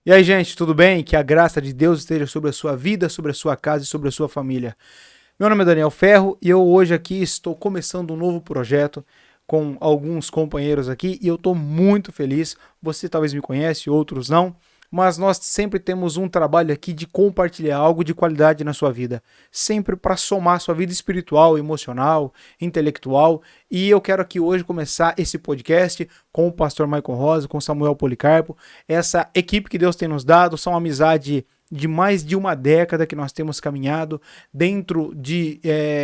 E aí, gente, tudo bem? Que a graça de Deus esteja sobre a sua vida, sobre a sua casa e sobre a sua família. Meu nome é Daniel Ferro e eu hoje aqui estou começando um novo projeto com alguns companheiros aqui e eu estou muito feliz. Você talvez me conhece, outros não, mas nós sempre temos um trabalho aqui de compartilhar algo de qualidade na sua vida, sempre para somar sua vida espiritual, emocional, intelectual. E eu quero aqui hoje começar esse podcast com o pastor Michael Rosa, com Samuel Policarpo, essa equipe que Deus tem nos dado, são amizade de mais de uma década que nós temos caminhado dentro de,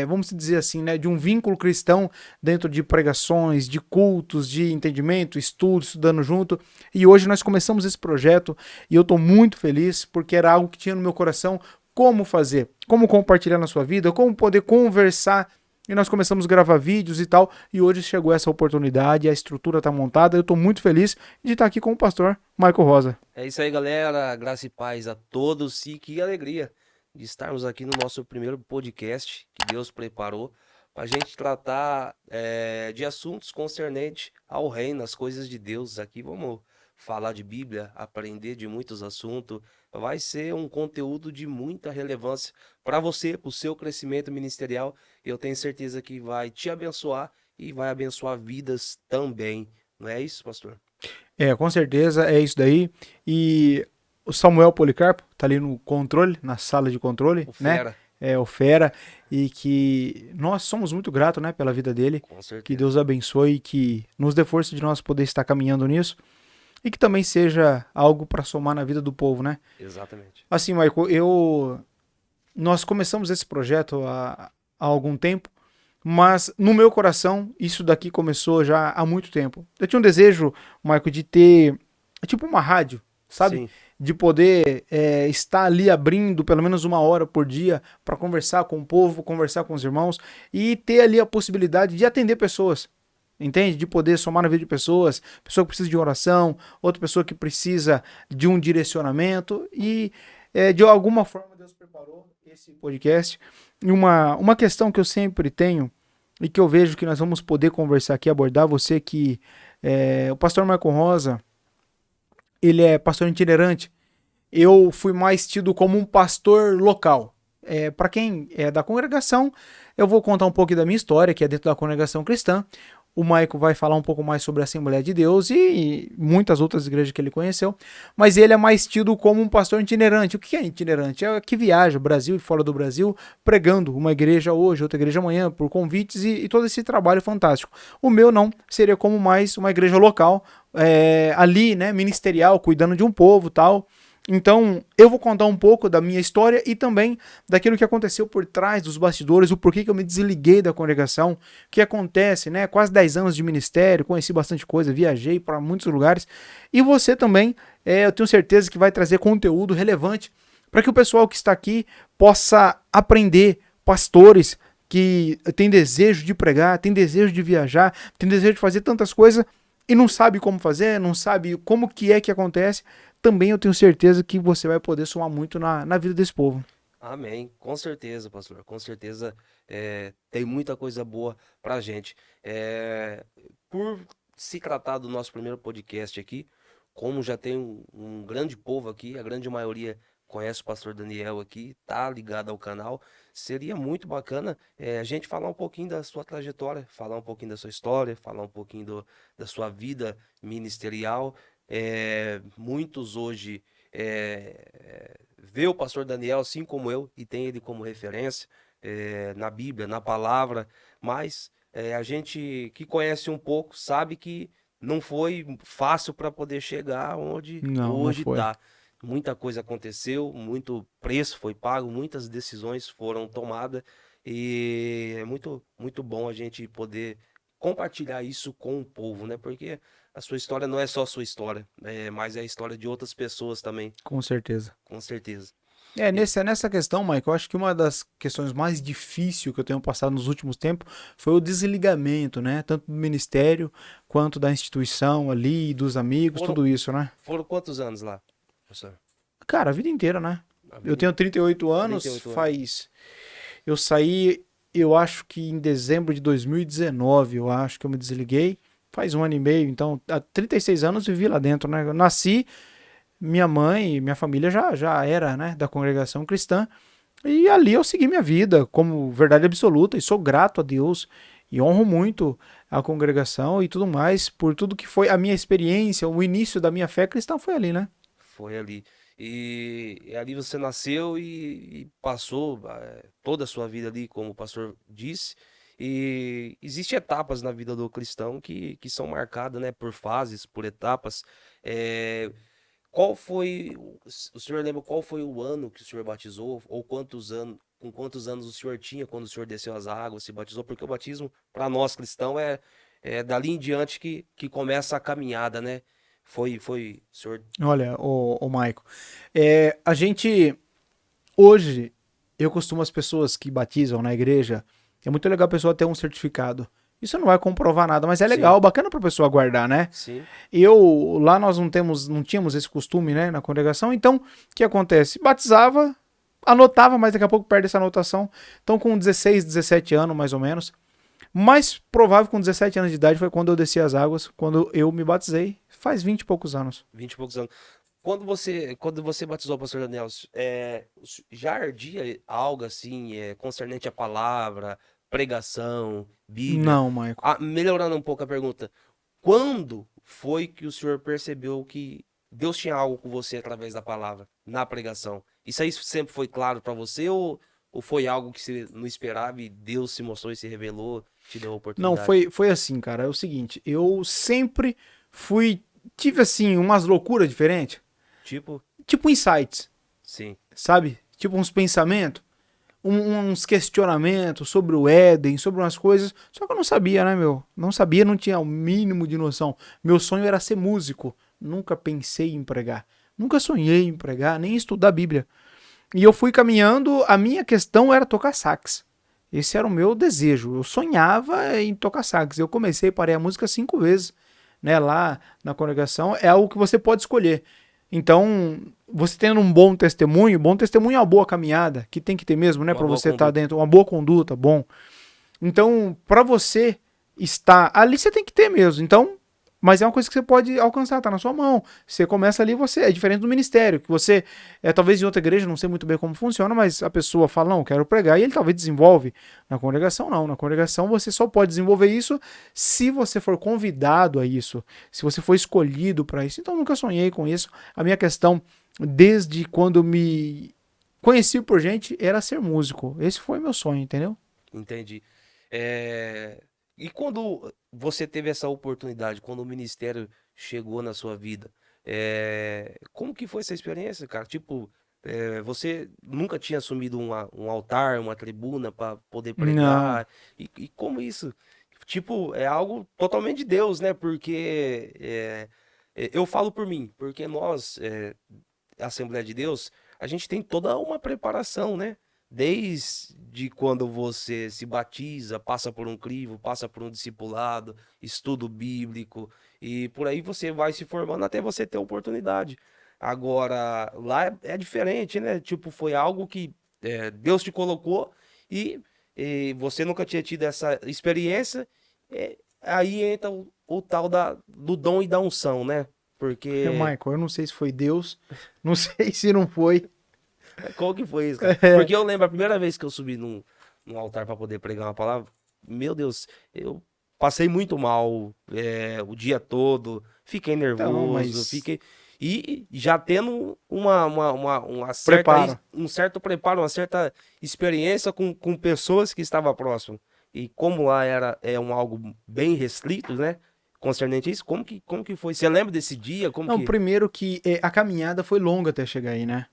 vamos dizer assim, né, de um vínculo cristão, dentro de pregações, de cultos, de entendimento, estudos, estudando junto. E hoje nós começamos esse projeto e eu estou muito feliz porque era algo que tinha no meu coração como fazer, como compartilhar na sua vida, como poder conversar. E nós começamos a gravar vídeos e tal, e hoje chegou essa oportunidade, a estrutura está montada. Eu estou muito feliz de estar aqui com o pastor Michael Rosa. É isso aí, galera. Graça e paz a todos e que alegria de estarmos aqui no nosso primeiro podcast que Deus preparou para a gente tratar de assuntos concernentes ao reino, as coisas de Deus. Aqui vamos falar de Bíblia, aprender de muitos assuntos. Vai ser um conteúdo de muita relevância para você, para o seu crescimento ministerial. Eu tenho certeza que vai te abençoar e vai abençoar vidas também. Não é isso, pastor? Com certeza, é isso daí. E o Samuel Policarpo tá ali no controle, na sala de controle, O né? fera, É o Fera, e que nós somos muito gratos, né, pela vida dele. com Que certeza. Deus abençoe e que nos dê força de nós poder estar caminhando nisso. E que também seja algo para somar na vida do povo, né? Exatamente. Assim, Michael, nós começamos esse projeto há algum tempo, mas no meu coração isso daqui começou já há muito tempo. Eu tinha um desejo, Michael, de ter tipo uma rádio, sabe? Sim, De poder estar ali abrindo pelo menos uma hora por dia para conversar com o povo, conversar com os irmãos e ter ali a possibilidade de atender pessoas. Entende? De poder somar na vida de pessoas, pessoa que precisa de oração, outra pessoa que precisa de um direcionamento e de alguma forma Deus preparou esse podcast. E uma questão que eu sempre tenho e que eu vejo que nós vamos poder conversar aqui, abordar, você que o pastor Marco Rosa, ele é pastor itinerante. Eu fui mais tido como um pastor local. Para quem é da congregação, eu vou contar um pouco da minha história, que é dentro da congregação cristã. O Maico vai falar um pouco mais sobre a Assembleia de Deus e muitas outras igrejas que ele conheceu, mas ele é mais tido como um pastor itinerante. O que é itinerante? É que viaja Brasil e fora do Brasil pregando uma igreja hoje, outra igreja amanhã, por convites e todo esse trabalho fantástico. O meu não, seria como mais uma igreja local, ali, né, ministerial, cuidando de um povo tal. Então, eu vou contar um pouco da minha história e também daquilo que aconteceu por trás dos bastidores, o porquê que eu me desliguei da congregação, o que acontece, né? Quase 10 anos de ministério, conheci bastante coisa, viajei para muitos lugares. E você também, eu tenho certeza que vai trazer conteúdo relevante para que o pessoal que está aqui possa aprender, pastores que têm desejo de pregar, têm desejo de viajar, têm desejo de fazer tantas coisas e não sabe como fazer, não sabe como que é que acontece, também eu tenho certeza que você vai poder somar muito na vida desse povo. Amém. Com certeza, pastor. Com certeza tem muita coisa boa pra gente. Por se tratar do nosso primeiro podcast aqui, como já tem um grande povo aqui, a grande maioria conhece o pastor Daniel aqui, tá ligado ao canal, seria muito bacana a gente falar um pouquinho da sua trajetória, falar um pouquinho da sua história, falar um pouquinho da sua vida ministerial. Muitos hoje vê o pastor Daniel assim como eu e tem ele como referência na Bíblia, na palavra, mas a gente que conhece um pouco sabe que não foi fácil para poder chegar onde Não, não hoje foi. está. Muita coisa aconteceu, muito preço foi pago, muitas decisões foram tomadas e é muito, muito bom a gente poder compartilhar isso com o povo, né? Porque a sua história não é só a sua história, mas é a história de outras pessoas também, Com certeza. com certeza. E- Nessa questão, Mike, eu acho que uma das questões mais difíceis que eu tenho passado nos últimos tempos foi o desligamento, né? Tanto do ministério quanto da instituição ali, dos amigos, Foram, tudo isso, né? foram quantos anos lá, professor? Cara, a vida inteira, né? A Eu vida tenho inteira. 38 anos, 38 anos. faz. Eu saí, eu acho que em dezembro de 2019, eu acho que eu me desliguei. Faz um ano e meio, então há 36 anos vivi lá dentro, né? Eu nasci, minha mãe, minha família já era, né, da congregação cristã. E ali eu segui minha vida como verdade absoluta e sou grato a Deus e honro muito a congregação e tudo mais por tudo que foi a minha experiência, o início da minha fé cristã foi ali, né? Foi ali. E ali você nasceu e passou toda a sua vida ali, como o pastor disse. E existem etapas na vida do cristão que são marcadas, né, por fases, por etapas. É, qual foi, o senhor lembra qual foi o ano que o senhor batizou? Ou quantos anos, com quantos anos o senhor tinha quando o senhor desceu as águas, se batizou? Porque o batismo, para nós cristãos, é dali em diante que começa a caminhada, né? O senhor. Olha, o Maico, a gente hoje eu costumo as pessoas que batizam na igreja, é muito legal a pessoa ter um certificado. Isso não vai comprovar nada, mas é Sim, legal, bacana pra pessoa guardar, né? sim, Lá nós não tínhamos esse costume, né, na congregação. Então, o que acontece? Batizava, anotava, mas daqui a pouco perde essa anotação. Então, com 16, 17 anos, mais ou menos. Mais provável com 17 anos de idade foi quando eu desci as águas, quando eu me batizei, faz 20 e poucos anos. 20 e poucos anos. Quando você batizou o pastor Daniel, já ardia algo assim, concernente à palavra, pregação, Bíblia? Não, Maico. Ah, melhorando um pouco a pergunta, quando foi que o senhor percebeu que Deus tinha algo com você através da palavra, na pregação? Isso aí sempre foi claro para você ou foi algo que você não esperava e Deus se mostrou e se revelou, te deu a Não, oportunidade? foi assim, cara. É o seguinte, eu sempre fui. Tive assim, umas loucuras diferentes. Tipo, Tipo insights, sim, sabe? Tipo uns pensamentos. Uns questionamentos sobre o Éden, sobre umas coisas. Só que eu não sabia, né, meu? Não sabia, não tinha o mínimo de noção. Meu sonho era ser músico. Nunca pensei em pregar. Nunca sonhei em pregar, nem estudar a Bíblia. E eu fui caminhando, a minha questão era tocar sax. Esse era o meu desejo. Eu sonhava em tocar sax. Eu comecei, parei a música 5 vezes, né, lá na congregação. É algo que você pode escolher. Então, você tendo um bom testemunho é uma boa caminhada, que tem que ter mesmo, né, uma para boa você estar conduta. dentro, uma boa conduta, bom. Então, para você estar ali, você tem que ter mesmo. Então, mas é uma coisa que você pode alcançar, tá na sua mão. Você começa ali, você é diferente do ministério, que você talvez em outra igreja, não sei muito bem como funciona, mas a pessoa fala, não, quero pregar, e ele talvez desenvolve. Na congregação, não. Na congregação, você só pode desenvolver isso se você for convidado a isso, se você for escolhido para isso. Então, eu nunca sonhei com isso. A minha questão, desde quando eu me conheci por gente, era ser músico. Esse foi meu sonho, entendeu? Entendi. E quando você teve essa oportunidade, quando o ministério chegou na sua vida, como que foi essa experiência, cara? Tipo, você nunca tinha assumido um altar, uma tribuna para poder Não. pregar? E como isso? Tipo, é algo totalmente de Deus, né? Porque eu falo por mim, porque nós, Assembleia de Deus, a gente tem toda uma preparação, né? Desde quando você se batiza, passa por um crivo, passa por um discipulado, estudo bíblico, e por aí você vai se formando até você ter oportunidade. Agora, lá é diferente, né? Tipo, foi algo que Deus te colocou e você nunca tinha tido essa experiência, aí entra o tal do dom e da unção, né? Porque Michael, eu não sei se foi Deus, não sei se não foi. qual que foi isso, cara? Porque eu lembro a primeira vez que eu subi num altar para poder pregar uma palavra, meu Deus, eu passei muito mal o dia todo, fiquei Então, nervoso, mas fiquei. E já tendo uma certa, preparo. um certo preparo, uma certa experiência com pessoas que estavam próximas. E como lá algo bem restrito, né? Concernente a isso, como que foi? Você lembra desse dia? Como Não, que. primeiro que a caminhada foi longa até chegar aí, né?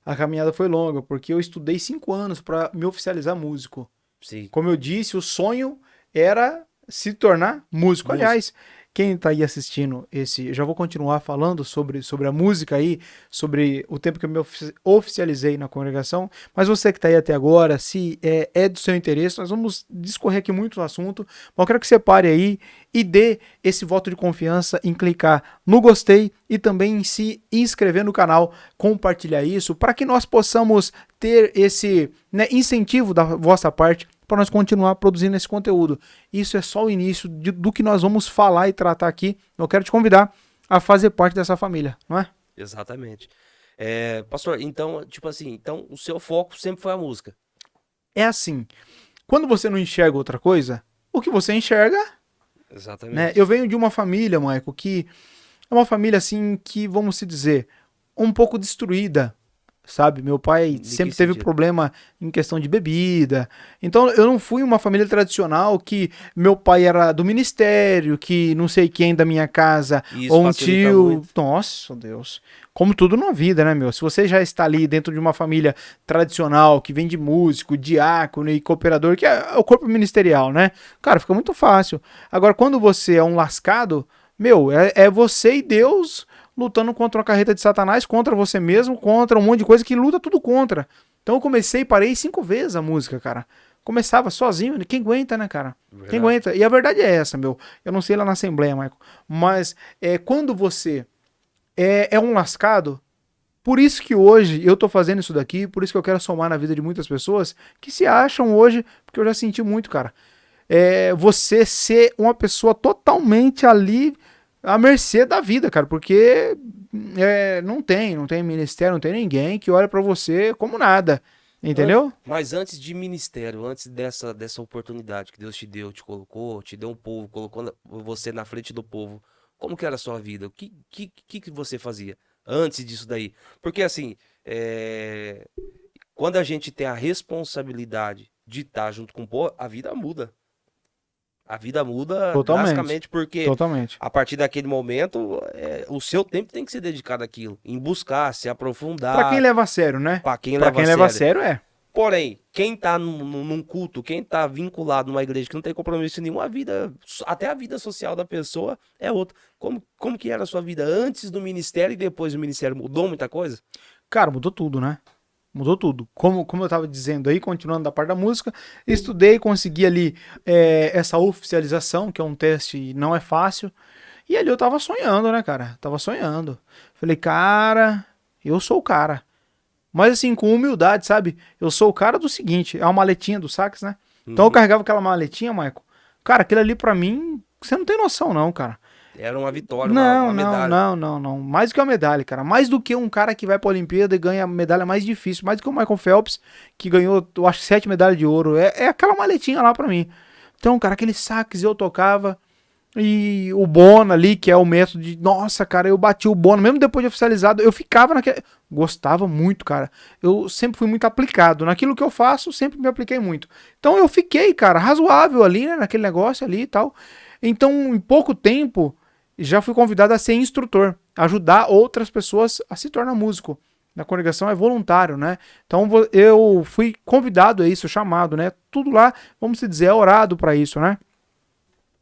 A caminhada foi longa, porque eu estudei 5 anos para me oficializar músico. Sim, Como eu disse, o sonho era se tornar músico. músico. Aliás, quem está aí assistindo esse, eu já vou continuar falando sobre a música aí, sobre o tempo que eu me oficializei na congregação, mas você que está aí até agora, se é do seu interesse, nós vamos discorrer aqui muito no assunto, mas eu quero que você pare aí e dê esse voto de confiança em clicar no gostei e também em se inscrever no canal, compartilhar isso, para que nós possamos ter esse, né, incentivo da vossa parte para nós continuar produzindo esse conteúdo. Isso é só o início do que nós vamos falar e tratar aqui. Eu quero te convidar a fazer parte dessa família, não é? Exatamente. Pastor, então, tipo assim, então o seu foco sempre foi a música. É assim, quando você não enxerga outra coisa, o que você enxerga, né? Eu Exatamente. venho de uma família, Michael, que é uma família assim que, vamos se dizer, um pouco destruída, sabe? Meu pai De que sempre teve sentido? problema em questão de bebida. Então eu não fui uma família tradicional que meu pai era do ministério, que não sei quem da minha casa, E isso ou um facilita tio. muito. Nossa, Deus. Como tudo na vida, né, meu? Se você já está ali dentro de uma família tradicional, que vem de músico, diácono e cooperador, que é o corpo ministerial, né? Cara, fica muito fácil. Agora, quando você é um lascado, meu, é você e Deus lutando contra uma carreta de Satanás, contra você mesmo, contra um monte de coisa que luta tudo contra. Então eu comecei e parei 5 vezes a música, cara. Começava sozinho, quem aguenta, né, cara? Quem Verdade. aguenta? E a verdade é essa, meu. Eu não sei lá na Assembleia, Michael. Mas quando você é um lascado, por isso que hoje eu tô fazendo isso daqui, por isso que eu quero somar na vida de muitas pessoas que se acham hoje, porque eu já senti muito, cara. Você ser uma pessoa totalmente ali à mercê da vida, cara, porque não tem ministério, não tem ninguém que olha pra você como nada, entendeu? Mas antes de ministério, antes dessa oportunidade que Deus te deu, te colocou, te deu um povo, colocou você na frente do povo, como que era a sua vida? O que você fazia antes disso daí? Porque assim, é, quando a gente tem a responsabilidade de estar junto com o povo, a vida muda. A vida muda Totalmente, drasticamente, porque totalmente. a partir daquele momento, o seu tempo tem que ser dedicado àquilo, em buscar, se Pra quem aprofundar, leva a sério, né? para quem Pra leva a quem leva a sério. sério é. Porém, quem tá num culto, quem tá vinculado numa igreja que não tem compromisso nenhum, até a vida social da pessoa é outra. Como que era a sua vida antes do ministério e depois do ministério? Mudou muita coisa? Cara, mudou tudo, né? Mudou tudo. Como eu tava dizendo aí, continuando da parte da música, estudei, consegui ali essa oficialização, que é um teste, não é fácil. E ali eu tava sonhando, né, cara? Tava sonhando. Falei, cara, eu sou o cara. Mas assim, com humildade, sabe? Eu sou o cara do seguinte, é uma maletinha do sax, né? Então eu Uhum. carregava aquela maletinha, Michael. Cara, aquilo ali pra mim, você não tem noção não, cara. Era uma vitória, Não, uma não, medalha. não, não, não. Mais do que uma medalha, cara. Mais do que um cara que vai pra Olimpíada e ganha a medalha mais difícil. Mais do que o Michael Phelps, que ganhou, eu acho, 7 medalhas de ouro. É aquela maletinha lá pra mim. Então, cara, aquele sax eu tocava. E o Bono ali, que é o método de. Nossa, cara, eu bati o Bono, mesmo depois de oficializado, eu ficava naquele. Gostava muito, cara. Eu sempre fui muito aplicado. Naquilo que eu faço, sempre me apliquei muito. Então eu fiquei, cara, razoável ali, né? Naquele negócio ali e tal. Então, em pouco tempo, já fui convidado a ser instrutor, ajudar outras pessoas a se tornar músico. Na congregação é voluntário, né? Então eu fui convidado a isso, chamado, né? Tudo lá, vamos dizer, é orado para isso, né?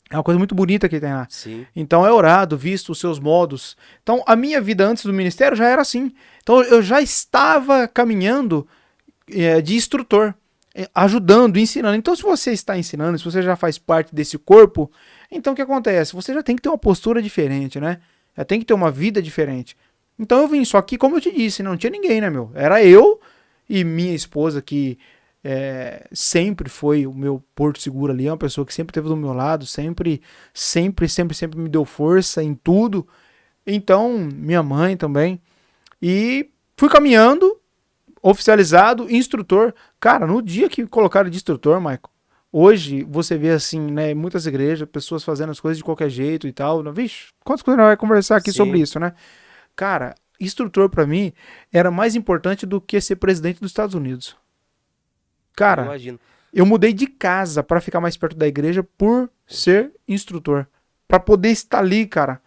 É uma coisa muito bonita que tem lá. Sim. Então é orado, visto os seus modos. Então a minha vida antes do ministério já era assim. Então eu já estava caminhando de instrutor, ajudando, ensinando. Então se você está ensinando, se você já faz parte desse corpo, então o que acontece? Você já tem que ter uma postura diferente, né? Já tem que ter uma vida diferente. Então eu vim, só que como eu te disse, não tinha ninguém, né, meu? Era eu e minha esposa que sempre foi o meu porto seguro ali, é uma pessoa que sempre esteve do meu lado, sempre, sempre, sempre, sempre me deu força em tudo. Então, minha mãe também. E fui caminhando, oficializado, instrutor. Cara, no dia que me colocaram de instrutor, Michael, hoje você vê assim, né, muitas igrejas, pessoas fazendo as coisas de qualquer jeito e tal. Vixe, quantas coisas nós vamos conversar aqui sobre Sim, isso, né? Cara, instrutor pra mim era mais importante do que ser presidente dos Estados Unidos. eu Cara, imagino. eu mudei de casa para ficar mais perto da igreja por ser instrutor. Para poder estar ali, cara.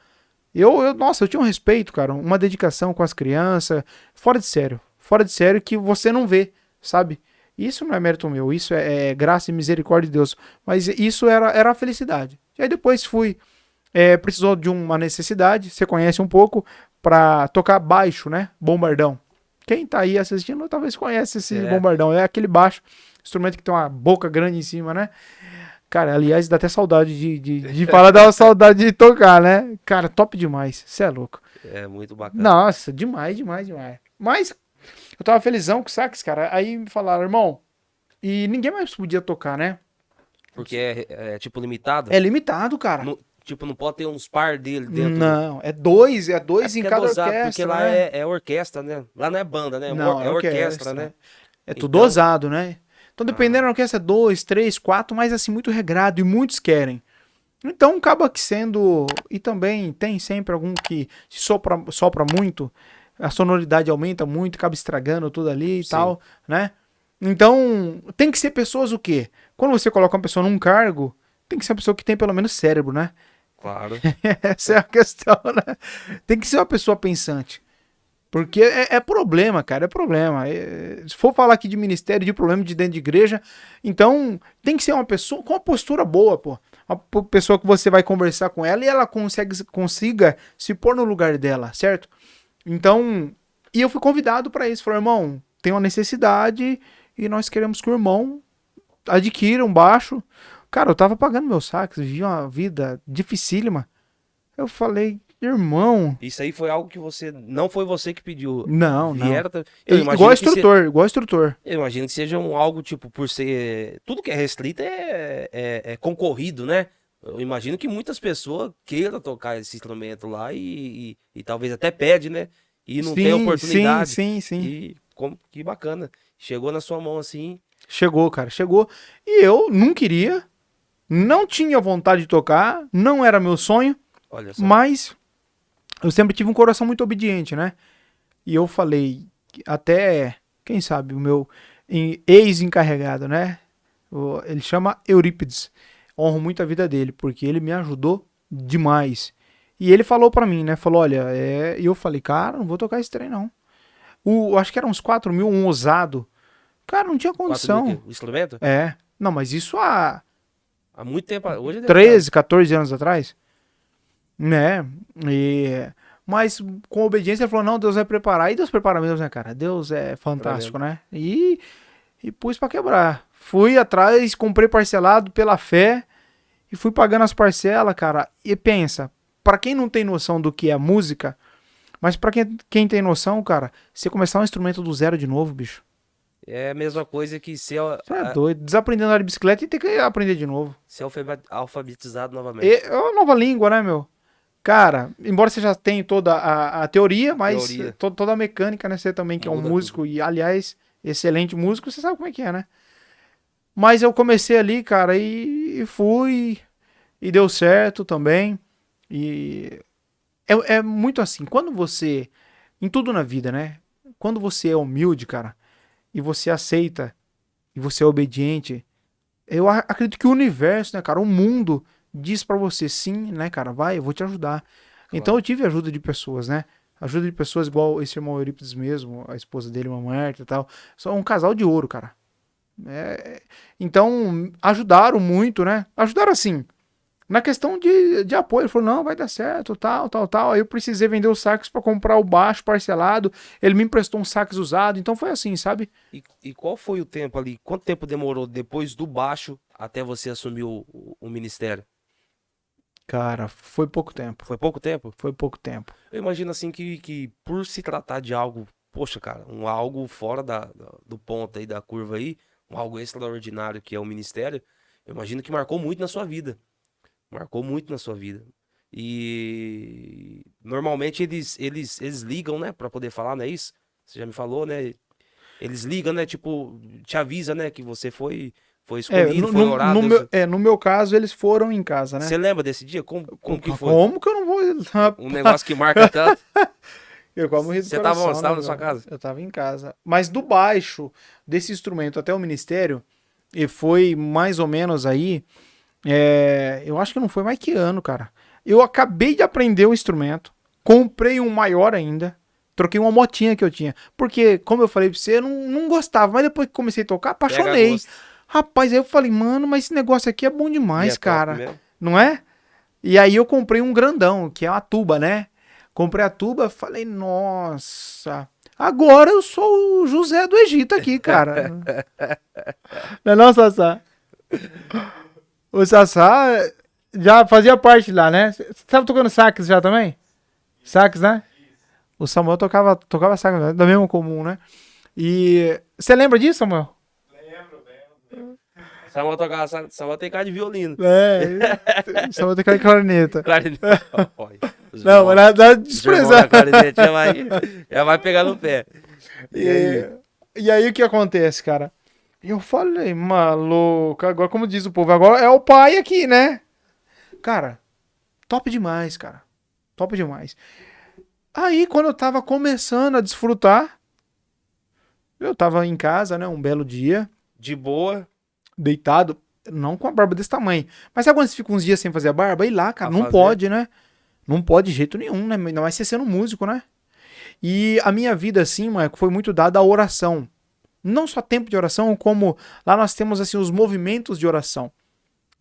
Nossa, eu tinha um respeito, cara. Uma dedicação com as crianças. Fora de sério. Fora de sério que você não vê, sabe? Isso não é mérito meu. Isso é graça e misericórdia de Deus. Mas isso era a felicidade. E aí depois fui. Precisou de uma necessidade. Você conhece um pouco. Pra tocar baixo, né? Bombardão. Quem tá aí assistindo talvez conhece esse É, bombardão. É aquele baixo. Instrumento que tem uma boca grande em cima, né? Cara, aliás, dá até saudade de falar, dá uma saudade de tocar, né? Cara, top demais. Você é louco. é muito bacana. Nossa, demais, demais, demais. Mas eu tava felizão com o sax, cara. Aí me falaram, irmão, e ninguém mais podia tocar, né? Porque é tipo limitado. É limitado, cara. Tipo, não pode ter uns par dele dentro. Não, é dois em Porque cada dosado, orquestra, porque lá né? é orquestra, né? Lá não é banda, né? Não, é É orquestra, orquestra. né? É tudo Então, dosado, né? Então, dependendo da orquestra, 2, 3, 4, mas assim, muito regrado e muitos querem. Então, acaba que sendo. E também tem sempre algum que se sopra muito, a sonoridade aumenta muito, acaba estragando tudo ali e sim, tal, né? Então, tem que ser pessoas o quê? Quando você coloca uma pessoa num cargo, tem que ser uma pessoa que tem pelo menos cérebro, né? claro. Essa é a questão, né? Tem que ser uma pessoa pensante. Porque é problema, cara, é problema. Se for falar aqui de ministério, de problema de dentro de igreja, então tem que ser uma pessoa com uma postura boa, pô. Uma pessoa que você vai conversar com ela e ela consiga se pôr no lugar dela, certo? Então, e eu fui convidado para isso. Falei, irmão, tem uma necessidade e nós queremos que o irmão adquira um baixo. Cara, eu tava pagando meus saques, vivia uma vida dificílima. Eu falei, irmão, Isso aí foi algo que você. Não foi você que pediu. não. Vieram. Eu Igual imagino que instrutor. eu imagino que seja algo, tipo, por ser. Tudo que é restrito é concorrido, né? Eu imagino que muitas pessoas queiram tocar esse instrumento lá e talvez até pede, né? E não tem oportunidade. Sim. E que bacana. Chegou na sua mão assim. Chegou, cara, chegou. E eu não queria, não tinha vontade de tocar, não era meu sonho, Olha só. mas eu sempre tive um coração muito obediente, né? E eu falei, até, quem sabe, o meu ex-encarregado, né? Ele chama Eurípides. Honro muito a vida dele, porque ele me ajudou demais. E ele falou pra mim, né? Falou, olha, e eu falei, cara, não vou tocar esse trem, não. Acho que era uns 4 mil, um ousado. Cara, não tinha 4 mil condição. o instrumento? É. Não, mas isso há Há muito tempo. Hoje deve 13, 14 anos atrás. Né? Mas com obediência ele falou, não, Deus vai preparar. E Deus prepara mesmo, né, cara? Deus é fantástico, né? E pus pra quebrar. Fui atrás, comprei parcelado pela fé e fui pagando as parcelas, cara. E pensa, pra quem não tem noção do que é música, mas pra quem tem noção, cara, você começar um instrumento do zero de novo, bicho. É a mesma coisa que Você é doido. Desaprendendo a andar de bicicleta e ter que aprender de novo. ser alfabetizado novamente. É uma nova língua, né, meu? Cara, embora você já tenha toda a teoria, mas Teoria. toda a mecânica, né? Você também que é um Muda músico tudo. e, aliás, excelente músico, você sabe como é que é, né? Mas eu comecei ali, cara, e fui, e deu certo também. E é muito assim, quando você, em tudo na vida, né? Quando você é humilde, cara, e você aceita, e você é obediente, eu acredito que o universo, né, cara, o mundo diz pra você sim, né, cara, vai, eu vou te ajudar. Então Claro. eu tive ajuda de pessoas, né? Ajuda de pessoas igual esse irmão Eurípides mesmo, a esposa dele, uma Marta e tal. São um casal de ouro, cara. Então, ajudaram muito, né? Ajudaram assim, na questão de apoio. Ele falou, não, vai dar certo, tal. Aí eu precisei vender os saques pra comprar o baixo parcelado. Ele me emprestou um saques usado. Então foi assim, sabe? E qual foi o tempo ali? Quanto tempo demorou depois do baixo até você assumir o ministério? Cara, foi pouco tempo. Foi pouco tempo? Foi pouco tempo. Eu imagino assim que por se tratar de algo, poxa, cara, algo fora do ponto aí, da curva aí, algo extraordinário que é o ministério, eu imagino que marcou muito na sua vida. Marcou muito na sua vida. E normalmente eles ligam, né, pra poder falar, não é isso? Você já me falou, né? Eles ligam, né? Tipo, te avisa, né? Que você foi escolhido, foi orado. Deus... No meu caso, eles foram em casa, né? Você lembra desse dia? Como que foi? Como que eu não vou. Um negócio que marca tanto. Eu quase morri do Você tava coração, onde? Você tava né, na sua meu? casa? Eu tava em casa. Mas do baixo desse instrumento até o ministério, e foi mais ou menos aí. Eu acho que não foi mais que ano, cara. Eu acabei de aprender o instrumento, comprei um maior ainda, troquei uma motinha que eu tinha. Porque, como eu falei pra você, eu não gostava. Mas depois que comecei a tocar, Pega apaixonei. gosto. Rapaz, aí eu falei, mano, mas esse negócio aqui é bom E demais, é top cara. mesmo. Não é? E aí eu comprei um grandão, que é uma tuba, né? Comprei a tuba, falei, nossa, agora eu sou o José do Egito aqui, cara. Não é não, Sassá? O Sassá já fazia parte lá, né? Você tava tocando sax já também? Sax, né? O Samuel tocava sax, da mesma comum, né? E você lembra disso, Samuel? Lembro. Só vai ter cara de violino. Só vou ter cara de clarineta. Não, Não, mas nada desprezar. Já vai pegar no pé. E aí o que acontece, cara? Eu falei, maluco, agora como diz o povo, agora é o pai aqui, né? Cara, top demais, cara. Top demais. Aí quando eu tava começando a desfrutar, eu tava em casa, né, um belo dia, De boa. deitado, não com a barba desse tamanho. Mas sabe quando você fica uns dias sem fazer a barba? Aí lá, cara, A não fazer. pode, né? Não pode de jeito nenhum, né? Ainda mais você sendo músico, né? E a minha vida, assim, Marco, foi muito dada à oração. Não só tempo de oração, como lá nós temos, assim, os movimentos de oração.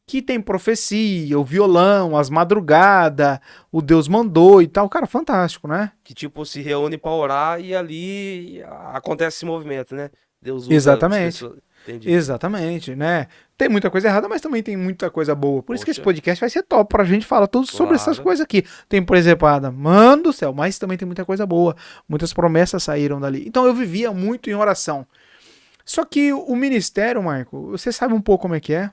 Que tem profecia, o violão, as madrugadas, o Deus mandou e tal. Cara, fantástico, né? Que tipo se reúne pra orar e ali acontece esse movimento, né? Deus usa Exatamente. as pessoas. Entendi. Exatamente, né? Tem muita coisa errada, mas também tem muita coisa boa. Por isso que esse Poxa. podcast vai ser top pra gente falar tudo sobre essas Claro. coisas aqui. Tem presepada, mano do céu, mas também tem muita coisa boa. Muitas promessas saíram dali. Então eu vivia muito em oração. Só que o ministério, Marco, você sabe um pouco como é que é,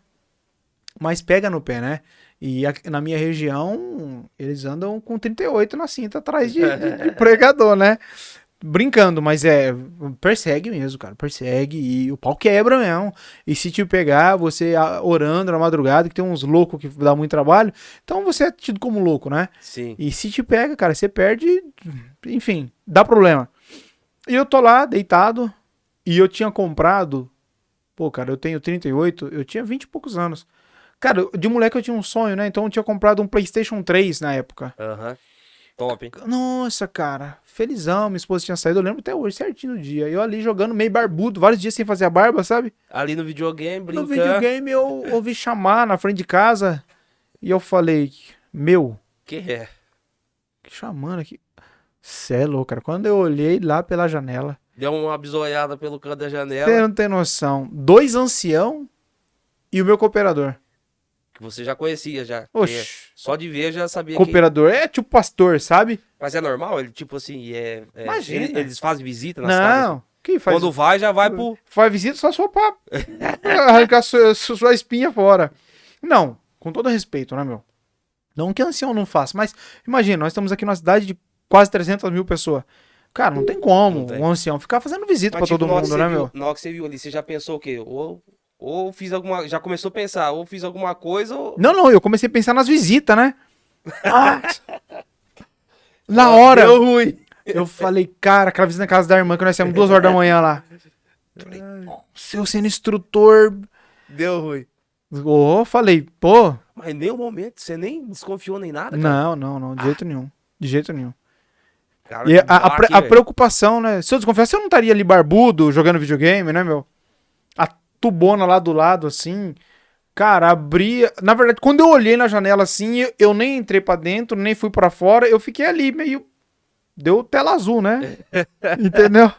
mas pega no pé, né? E na minha região, eles andam com 38 na cinta atrás de pregador, né? Brincando, mas persegue mesmo, cara, persegue e o pau quebra mesmo. E se te pegar, você orando na madrugada, que tem uns loucos que dá muito trabalho, então você é tido como louco, né? Sim. E se te pega, cara, você perde, enfim, dá problema. E eu tô lá, deitado, e eu tinha comprado, pô, cara, eu tenho 38, eu tinha 20 e poucos anos. Cara, de moleque eu tinha um sonho, né? Então eu tinha comprado um PlayStation 3 na época. Aham. Top, hein? Nossa, cara, felizão, minha esposa tinha saído, eu lembro até hoje, certinho do dia. Eu ali jogando meio barbudo, vários dias sem fazer a barba, sabe? Ali no videogame, No brincando. videogame eu ouvi chamar na frente de casa e eu falei, meu, Que é? que chamando aqui. Cê é louco, cara. Quando eu olhei lá pela janela, Deu uma bisoiada pelo canto da você janela. não tem noção, 2 ancião e o meu cooperador. Que você já conhecia já. Oxi. Só de ver já sabia Cooperador é tipo pastor, sabe? Mas é normal? Ele, tipo assim, Imagina. eles fazem visita nas casas? Não, que faz? Quando vai, já vai pro... Faz visita só só pra arrancar sua espinha fora. Não, com todo respeito, né, meu? Não que ancião não faça, mas imagina, nós estamos aqui numa cidade de quase 300 mil pessoas. Cara, não tem como Não tem. um ancião ficar fazendo visita Mas, pra tipo, todo mundo, né, meu? Na hora que você viu ali, você já pensou o quê? Ou fiz alguma... Já começou a pensar, ou fiz alguma coisa, ou... Não, eu comecei a pensar nas visitas, né? Ah, na hora, Deu ruim. eu falei, cara, aquela visita na casa da irmã que nós saímos 2 horas da manhã lá. Falei, se eu sendo instrutor. Deu ruim. Falei, pô. Mas em nenhum momento, você nem desconfiou nem nada, cara? Não, de jeito nenhum. De jeito nenhum. Cara, E que baque, a velho. preocupação, né? Se eu desconfiasse, eu não estaria ali barbudo, jogando videogame, né, meu? A tubona lá do lado, assim. Cara, abria. Na verdade, quando eu olhei na janela assim, eu nem entrei pra dentro, nem fui pra fora, eu fiquei ali meio. Deu tela azul, né? Entendeu?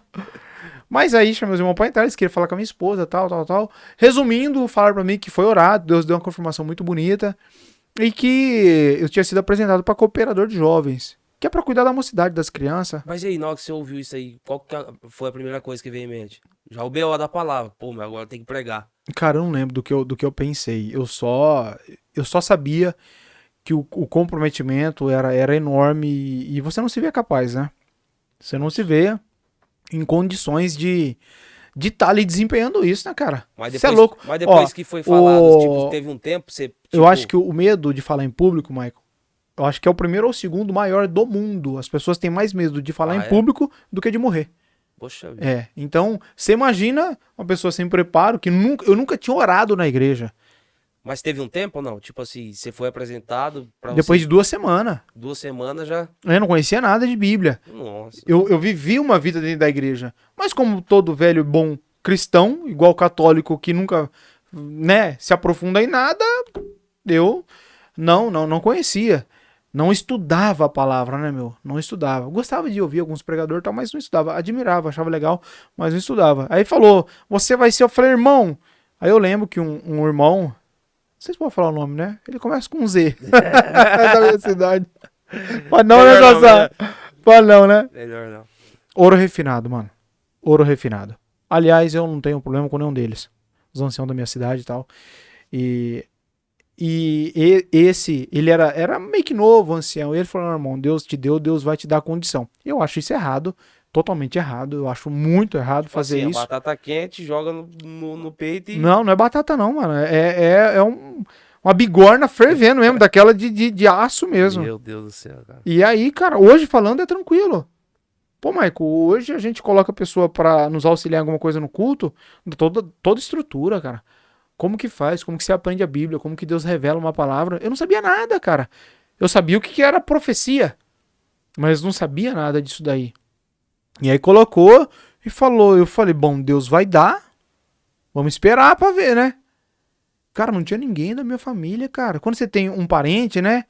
Mas aí chamei os irmãos pra entrar, eles queriam falar com a minha esposa, tal. Resumindo, falaram pra mim que foi orado, Deus deu uma confirmação muito bonita. E que eu tinha sido apresentado pra cooperador de jovens. Que é pra cuidar da mocidade das crianças. Mas e aí, na hora que você ouviu isso aí, qual que foi a primeira coisa que veio em mente? Já o B.O. da palavra. Pô, mas agora tem que pregar. Cara, eu não lembro do que eu pensei. Eu só sabia que o comprometimento era enorme e você não se vê capaz, né? Você não se vê em condições de estar ali desempenhando isso, né, cara? Mas Você é depois, louco. mas depois Ó, que foi falado, o- tipo, teve um tempo, você... Eu tipo, acho que o medo de falar em público, Michael, eu acho que é o primeiro ou o segundo maior do mundo. As pessoas têm mais medo de falar Ah, em é? público do que de morrer. Poxa vida. É, então, você imagina uma pessoa sem preparo, que eu nunca tinha orado na igreja. Mas teve um tempo ou não? Tipo assim, você foi apresentado pra Depois você... de 2 semanas. 2 semanas já... Eu não conhecia nada de Bíblia. Nossa. Eu vivi uma vida dentro da igreja. Mas como todo velho bom cristão, igual católico que nunca, né, se aprofunda em nada, eu não conhecia. Não estudava a palavra, né, meu? Não estudava. Gostava de ouvir alguns pregadores e tal, mas não estudava. Admirava, achava legal, mas não estudava. Aí falou, você vai ser... Eu falei, irmão... Aí eu lembro que um irmão... Não sei se pode falar o nome, né? Ele começa com Z. É da minha cidade. Pode não, né, Melhor não, Sassá? Pode não, né? Melhor não. Ouro refinado, mano. Ouro refinado. Aliás, eu não tenho problema com nenhum deles. os anciãos da minha cidade e tal. Esse, ele era meio que novo, ancião. E ele falou, não, irmão, Deus te deu, Deus vai te dar condição. Eu acho isso errado, totalmente errado. Eu acho muito errado fazer Assim, isso. a batata quente, joga no peito e... Não é batata não, mano. É uma bigorna fervendo mesmo, daquela de aço mesmo. Meu Deus do céu, cara. E aí, cara, hoje falando é tranquilo. Pô, Maico, hoje a gente coloca a pessoa pra nos auxiliar em alguma coisa no culto, toda estrutura, cara. Como que faz? Como que você aprende a Bíblia? Como que Deus revela uma palavra? Eu não sabia nada, cara. Eu sabia o que que era profecia, mas não sabia nada disso daí. E aí colocou e falou. Eu falei, bom, Deus vai dar. Vamos esperar pra ver, né? Cara, não tinha ninguém da minha família, cara. Quando você tem um parente, né?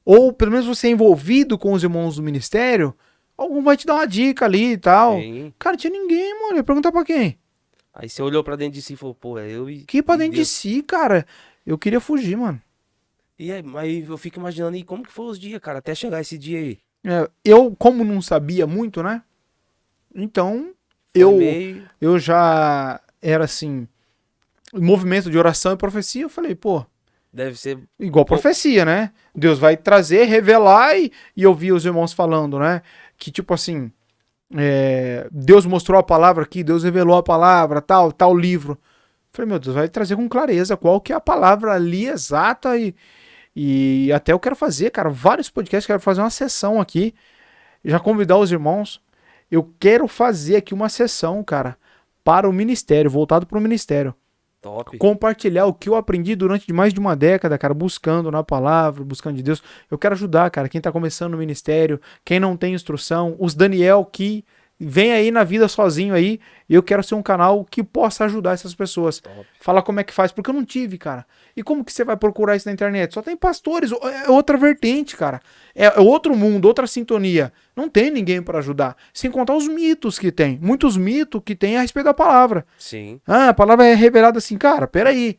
Ou pelo menos você é envolvido com os irmãos do ministério, algum vai te dar uma dica ali e tal. Sim. Cara, tinha ninguém, mano. Eu ia perguntar pra quem? Aí você olhou pra dentro de si e falou, pô, é eu e... Que pra e dentro de Deus. si, cara. Eu queria fugir, mano. E aí, mas eu fico imaginando aí como que foi os dias, cara, até chegar esse dia aí. Eu, como não sabia muito, né? Então, Foi eu, meio... eu já era assim, movimento de oração e profecia. Eu falei, pô, Deve ser... igual profecia, né? Deus vai trazer, revelar e eu vi os irmãos falando, né? Que tipo assim, Deus mostrou a palavra aqui, Deus revelou a palavra, tal livro. Eu falei, meu Deus, vai trazer com clareza qual que é a palavra ali exata e até eu quero fazer, cara, vários podcasts, quero fazer uma sessão aqui, já convidar os irmãos. Eu quero fazer aqui uma sessão, cara, para o ministério, voltado para o ministério. Top. Compartilhar o que eu aprendi durante mais de uma década, cara, buscando na palavra, buscando de Deus. Eu quero ajudar, cara, quem tá começando no ministério, quem não tem instrução, os Daniel que vem aí na vida sozinho aí, e eu quero ser um canal que possa ajudar essas pessoas. Top. Falar como é que faz, porque eu não tive, cara. E como que você vai procurar isso na internet? Só tem pastores, é outra vertente, cara. É outro mundo, outra sintonia. Não tem ninguém para ajudar. Sem contar os mitos que tem. Muitos mitos que tem a respeito da palavra. Sim. Ah, a palavra é revelada assim, cara, peraí.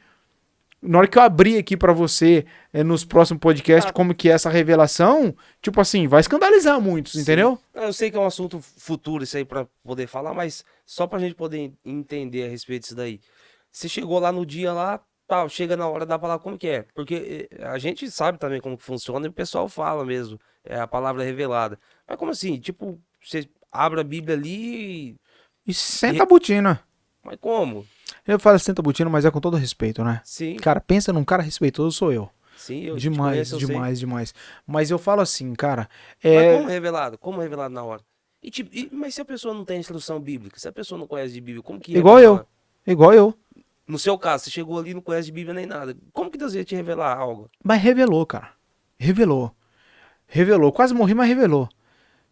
Na hora que eu abrir aqui pra você, nos próximos podcasts, como que é essa revelação, tipo assim, vai escandalizar muitos, Sim. entendeu? Eu sei que é um assunto futuro isso aí pra poder falar, mas só pra gente poder entender a respeito disso daí. Você chegou lá no dia lá, tal, chega na hora da palavra, como que é? Porque a gente sabe também como que funciona e o pessoal fala mesmo, é a palavra revelada. Mas como assim? Tipo, você abre a Bíblia ali E senta a botina. Mas como? Eu falo senta a botina, mas é com todo respeito, né? Sim, Cara, pensa num cara respeitoso, sou eu. sim, eu te Demais, conheço, eu sei. demais. Mas eu falo assim, cara, Mas como revelado? Como revelado na hora? E, tipo, mas se a pessoa não tem instrução bíblica, se a pessoa não conhece de Bíblia, como que igual revela? igual eu. No seu caso, você chegou ali e não conhece de Bíblia nem nada. Como que Deus ia te revelar algo? Mas revelou, cara. Revelou. Quase morri, mas revelou.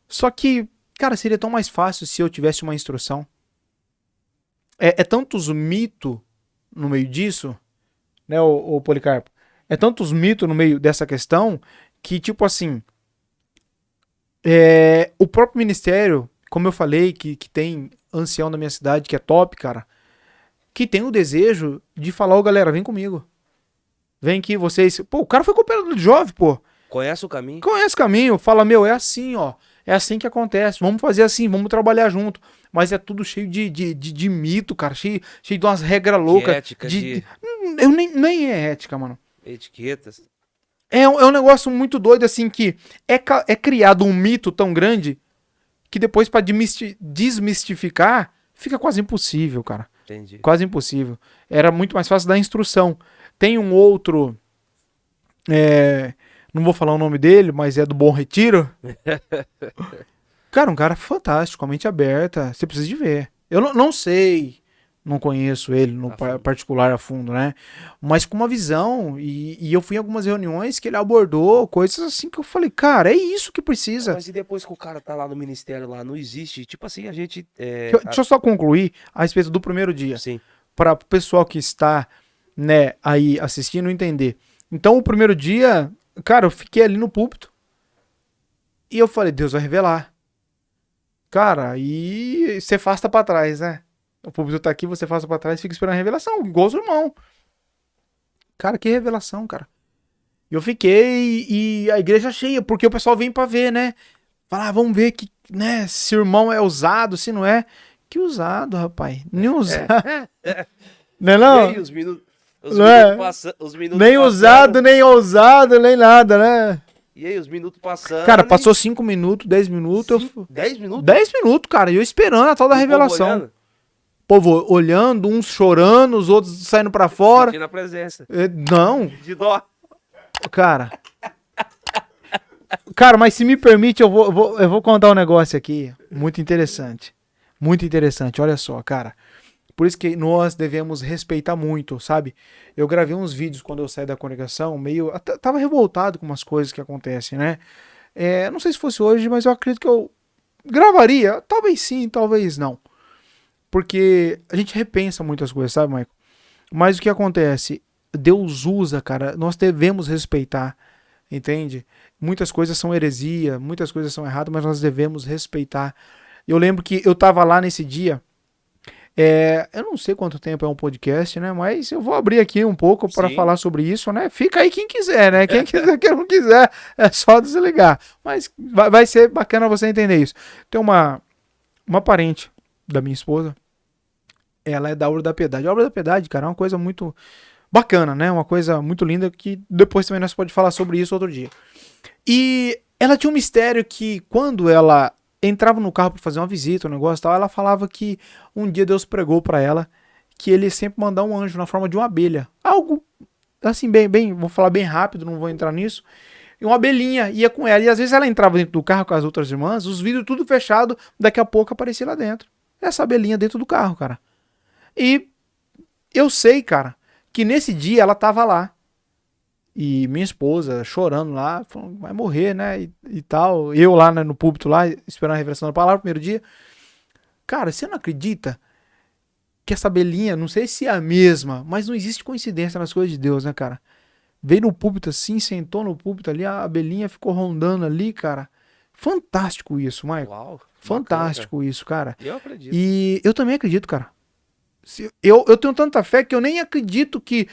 Só que, cara, seria tão mais fácil se eu tivesse uma instrução. É tantos mitos no meio disso, né, o Policarpo? É tantos mitos no meio dessa questão que, tipo assim, o próprio ministério, como eu falei, que tem ancião da minha cidade, que é top, cara, que tem o desejo de falar, ô galera, vem comigo. Vem aqui, vocês. Pô, o cara foi cooperador de jovem, pô. Conhece o caminho? Conhece o caminho, fala, meu, é assim, ó. É assim que acontece. Vamos fazer assim, vamos trabalhar junto. Mas é tudo cheio de mito, cara. Cheio de umas regras loucas. ética, Eu nem é ética, mano. etiquetas. É um negócio muito doido, assim, que é criado um mito tão grande que depois, pra desmistificar, fica quase impossível, cara. Entendi. Quase impossível. Era muito mais fácil dar instrução. Tem um outro. Não vou falar o nome dele, mas é do Bom Retiro. Cara, um cara fantástico, com a mente aberta. Você precisa de ver. Eu não sei, não conheço ele no particular a fundo, né? Mas com uma visão. E eu fui em algumas reuniões que ele abordou coisas assim que eu falei, cara, é isso que precisa. Mas e depois que o cara tá lá no ministério, lá, não existe? Tipo assim, a gente... Deixa eu só concluir a respeito do primeiro dia. Sim. Para o pessoal que está, né, aí assistindo entender. Então, o primeiro dia, cara, eu fiquei ali no púlpito. E eu falei, Deus vai revelar. Cara, e você afasta pra trás, né? O púlpito tá aqui, você afasta pra trás e fica esperando a revelação, igual os irmãos. Cara, que revelação, cara. E eu fiquei e a igreja cheia, porque o pessoal vem pra ver, né? Falar, vamos ver que, né, se o irmão é usado, se não é. Que usado, rapaz. Nem usado. Não é E não? aí, os minutos. Não é? Os minutos Nem passando. usado, nem ousado, nem nada, né? E aí, os minutos passando. Cara, passou 5 minutos, 10 minutos. 10 minutos? 10 minutos, cara. E eu esperando a tal da E o povo revelação. olhando, O povo olhando, uns chorando, os outros saindo pra fora. sentindo a presença. Não, De dó. cara. Cara, mas se me permite, eu vou contar um negócio aqui muito interessante. Muito interessante, olha só, cara. Por isso que nós devemos respeitar muito, sabe? Eu gravei uns vídeos quando eu saí da congregação, meio. Até, tava revoltado com umas coisas que acontecem, né? Não sei se fosse hoje, mas eu acredito que eu gravaria. Talvez sim, talvez não. Porque a gente repensa muitas coisas, sabe, Michael? Mas o que acontece? Deus usa, cara, nós devemos respeitar, entende? Muitas coisas são heresia, muitas coisas são erradas, mas nós devemos respeitar. Eu lembro que eu tava lá nesse dia, eu não sei quanto tempo é um podcast, né? Mas eu vou abrir aqui um pouco para Sim. falar sobre isso, né? Fica aí quem quiser, né? Quem quiser, quem não quiser, é só desligar. Mas vai ser bacana você entender isso. Tem uma parente da minha esposa, ela é da Obra da Piedade. A Obra da Piedade, cara, é uma coisa muito bacana, né? Uma coisa muito linda que depois também nós podemos falar sobre isso outro dia. E ela tinha um mistério que quando ela entrava no carro para fazer uma visita, um negócio e tal, ela falava que um dia Deus pregou para ela que ele sempre mandar um anjo na forma de uma abelha. Algo assim, bem, vou falar bem rápido, não vou entrar nisso. E uma abelhinha ia com ela. E às vezes ela entrava dentro do carro com as outras irmãs, os vidros tudo fechado, daqui a pouco aparecia lá dentro. Essa abelhinha dentro do carro, cara. E eu sei, cara, que nesse dia ela tava lá. E minha esposa chorando lá, falando, vai morrer, né? E tal. Eu lá, né, no púlpito lá, esperando a revelação da palavra, primeiro dia. Cara, você não acredita que essa abelhinha, não sei se é a mesma, mas não existe coincidência nas coisas de Deus, né, cara? Veio no púlpito assim, sentou no púlpito ali, a abelhinha ficou rondando ali, cara. Fantástico isso, Michael. Uau. Fantástico bacana, isso, cara. Eu acredito. E eu também acredito, cara. Eu tenho tanta fé que eu nem acredito que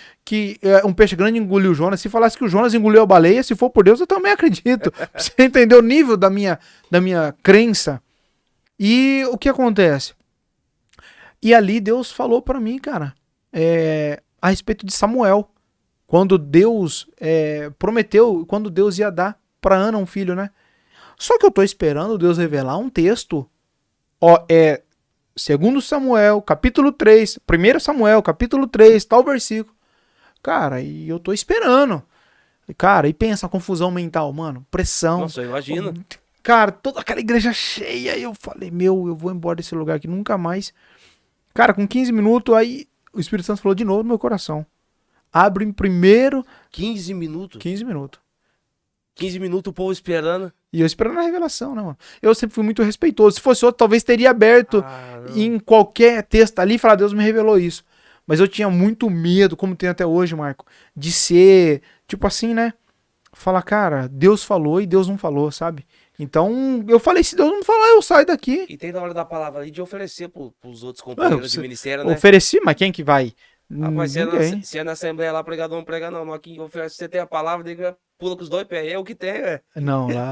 um peixe grande engoliu o Jonas. Se falasse que o Jonas engoliu a baleia, se for por Deus, eu também acredito. Você entendeu o nível da minha crença? E o que acontece? E ali Deus falou pra mim, cara, a respeito de Samuel. Quando Deus prometeu, quando Deus ia dar pra Ana um filho, né? Só que eu tô esperando Deus revelar um texto. Segundo Samuel, capítulo 3, 1 Samuel, capítulo 3, tal versículo. Cara, e eu tô esperando. Cara, e pensa a confusão mental, mano. Pressão. Nossa, eu imagino. Cara, toda aquela igreja cheia. Eu falei, eu vou embora desse lugar aqui nunca mais. Cara, com 15 minutos, aí o Espírito Santo falou de novo no meu coração. Abre em primeiro... 15 minutos? 15 minutos. 15 minutos o povo esperando. E eu esperando a revelação, né, mano? Eu sempre fui muito respeitoso. Se fosse outro, talvez teria aberto em qualquer texto ali e falar, Deus me revelou isso. Mas eu tinha muito medo, como tem até hoje, Marco, de ser, tipo assim, né? Falar, cara, Deus falou e Deus não falou, sabe? Então, eu falei, se Deus não falar, eu saio daqui. E tem na hora da palavra ali de oferecer pros outros companheiros de ministério, né? Ofereci, mas quem que vai? Mas se é na assembleia lá, pregador não prega não. Aqui oferece, você tem a palavra, daí pula com os dois pés. É o que tem, velho. Não, lá.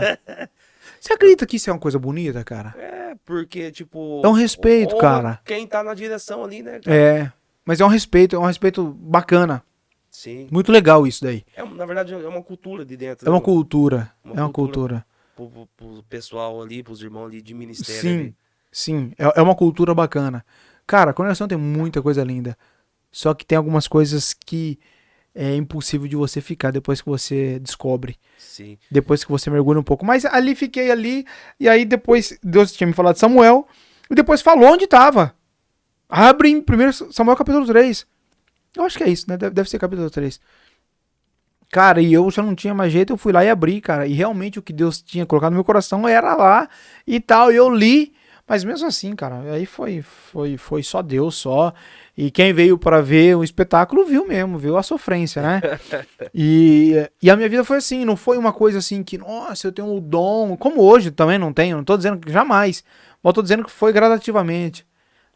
Você acredita que isso é uma coisa bonita, cara? Porque, tipo... É um respeito, cara. Quem tá na direção ali, né, cara? Mas é um respeito bacana. Sim. Muito legal isso daí. Na verdade, é uma cultura de dentro. É uma cultura. É uma cultura. Pro pessoal ali, pros irmãos ali de ministério. Sim, ali. sim. É uma cultura bacana. Cara, a congregação tem muita coisa linda. Só que tem algumas coisas que é impossível de você ficar depois que você descobre. Sim. Depois que você mergulha um pouco. Mas ali, fiquei ali. E aí depois Deus tinha me falado de Samuel. E depois falou onde tava. Abre em 1 Samuel capítulo 3. Eu acho que é isso, né? Deve ser capítulo 3. Cara, e eu já não tinha mais jeito, eu fui lá e abri, cara. E realmente o que Deus tinha colocado no meu coração era lá e tal. E eu li, mas mesmo assim, cara, aí foi só Deus, só. E quem veio para ver o espetáculo viu mesmo, viu a sofrência, né? E a minha vida foi assim, não foi uma coisa assim que, nossa, eu tenho um dom. Como hoje também não tenho, não tô dizendo que jamais. Mas tô dizendo que foi gradativamente.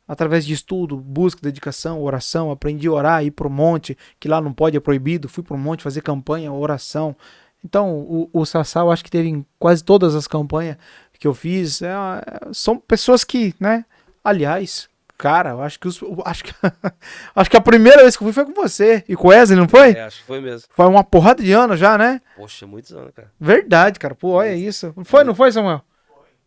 Através de estudo, busca, dedicação, oração, aprendi a orar, ir pro monte, que lá não pode, é proibido, fui pro monte fazer campanha, oração. Então, o Sassá, eu acho que teve em quase todas as campanhas que eu fiz, são pessoas que, né, aliás, Cara, eu acho que acho que a primeira vez que eu fui foi com você e com o Wesley, não foi? É, acho que foi mesmo. Foi uma porrada de anos já, né? Poxa, muitos anos, cara. Verdade, cara. Pô, olha Muitos. isso. Foi, não foi, Samuel?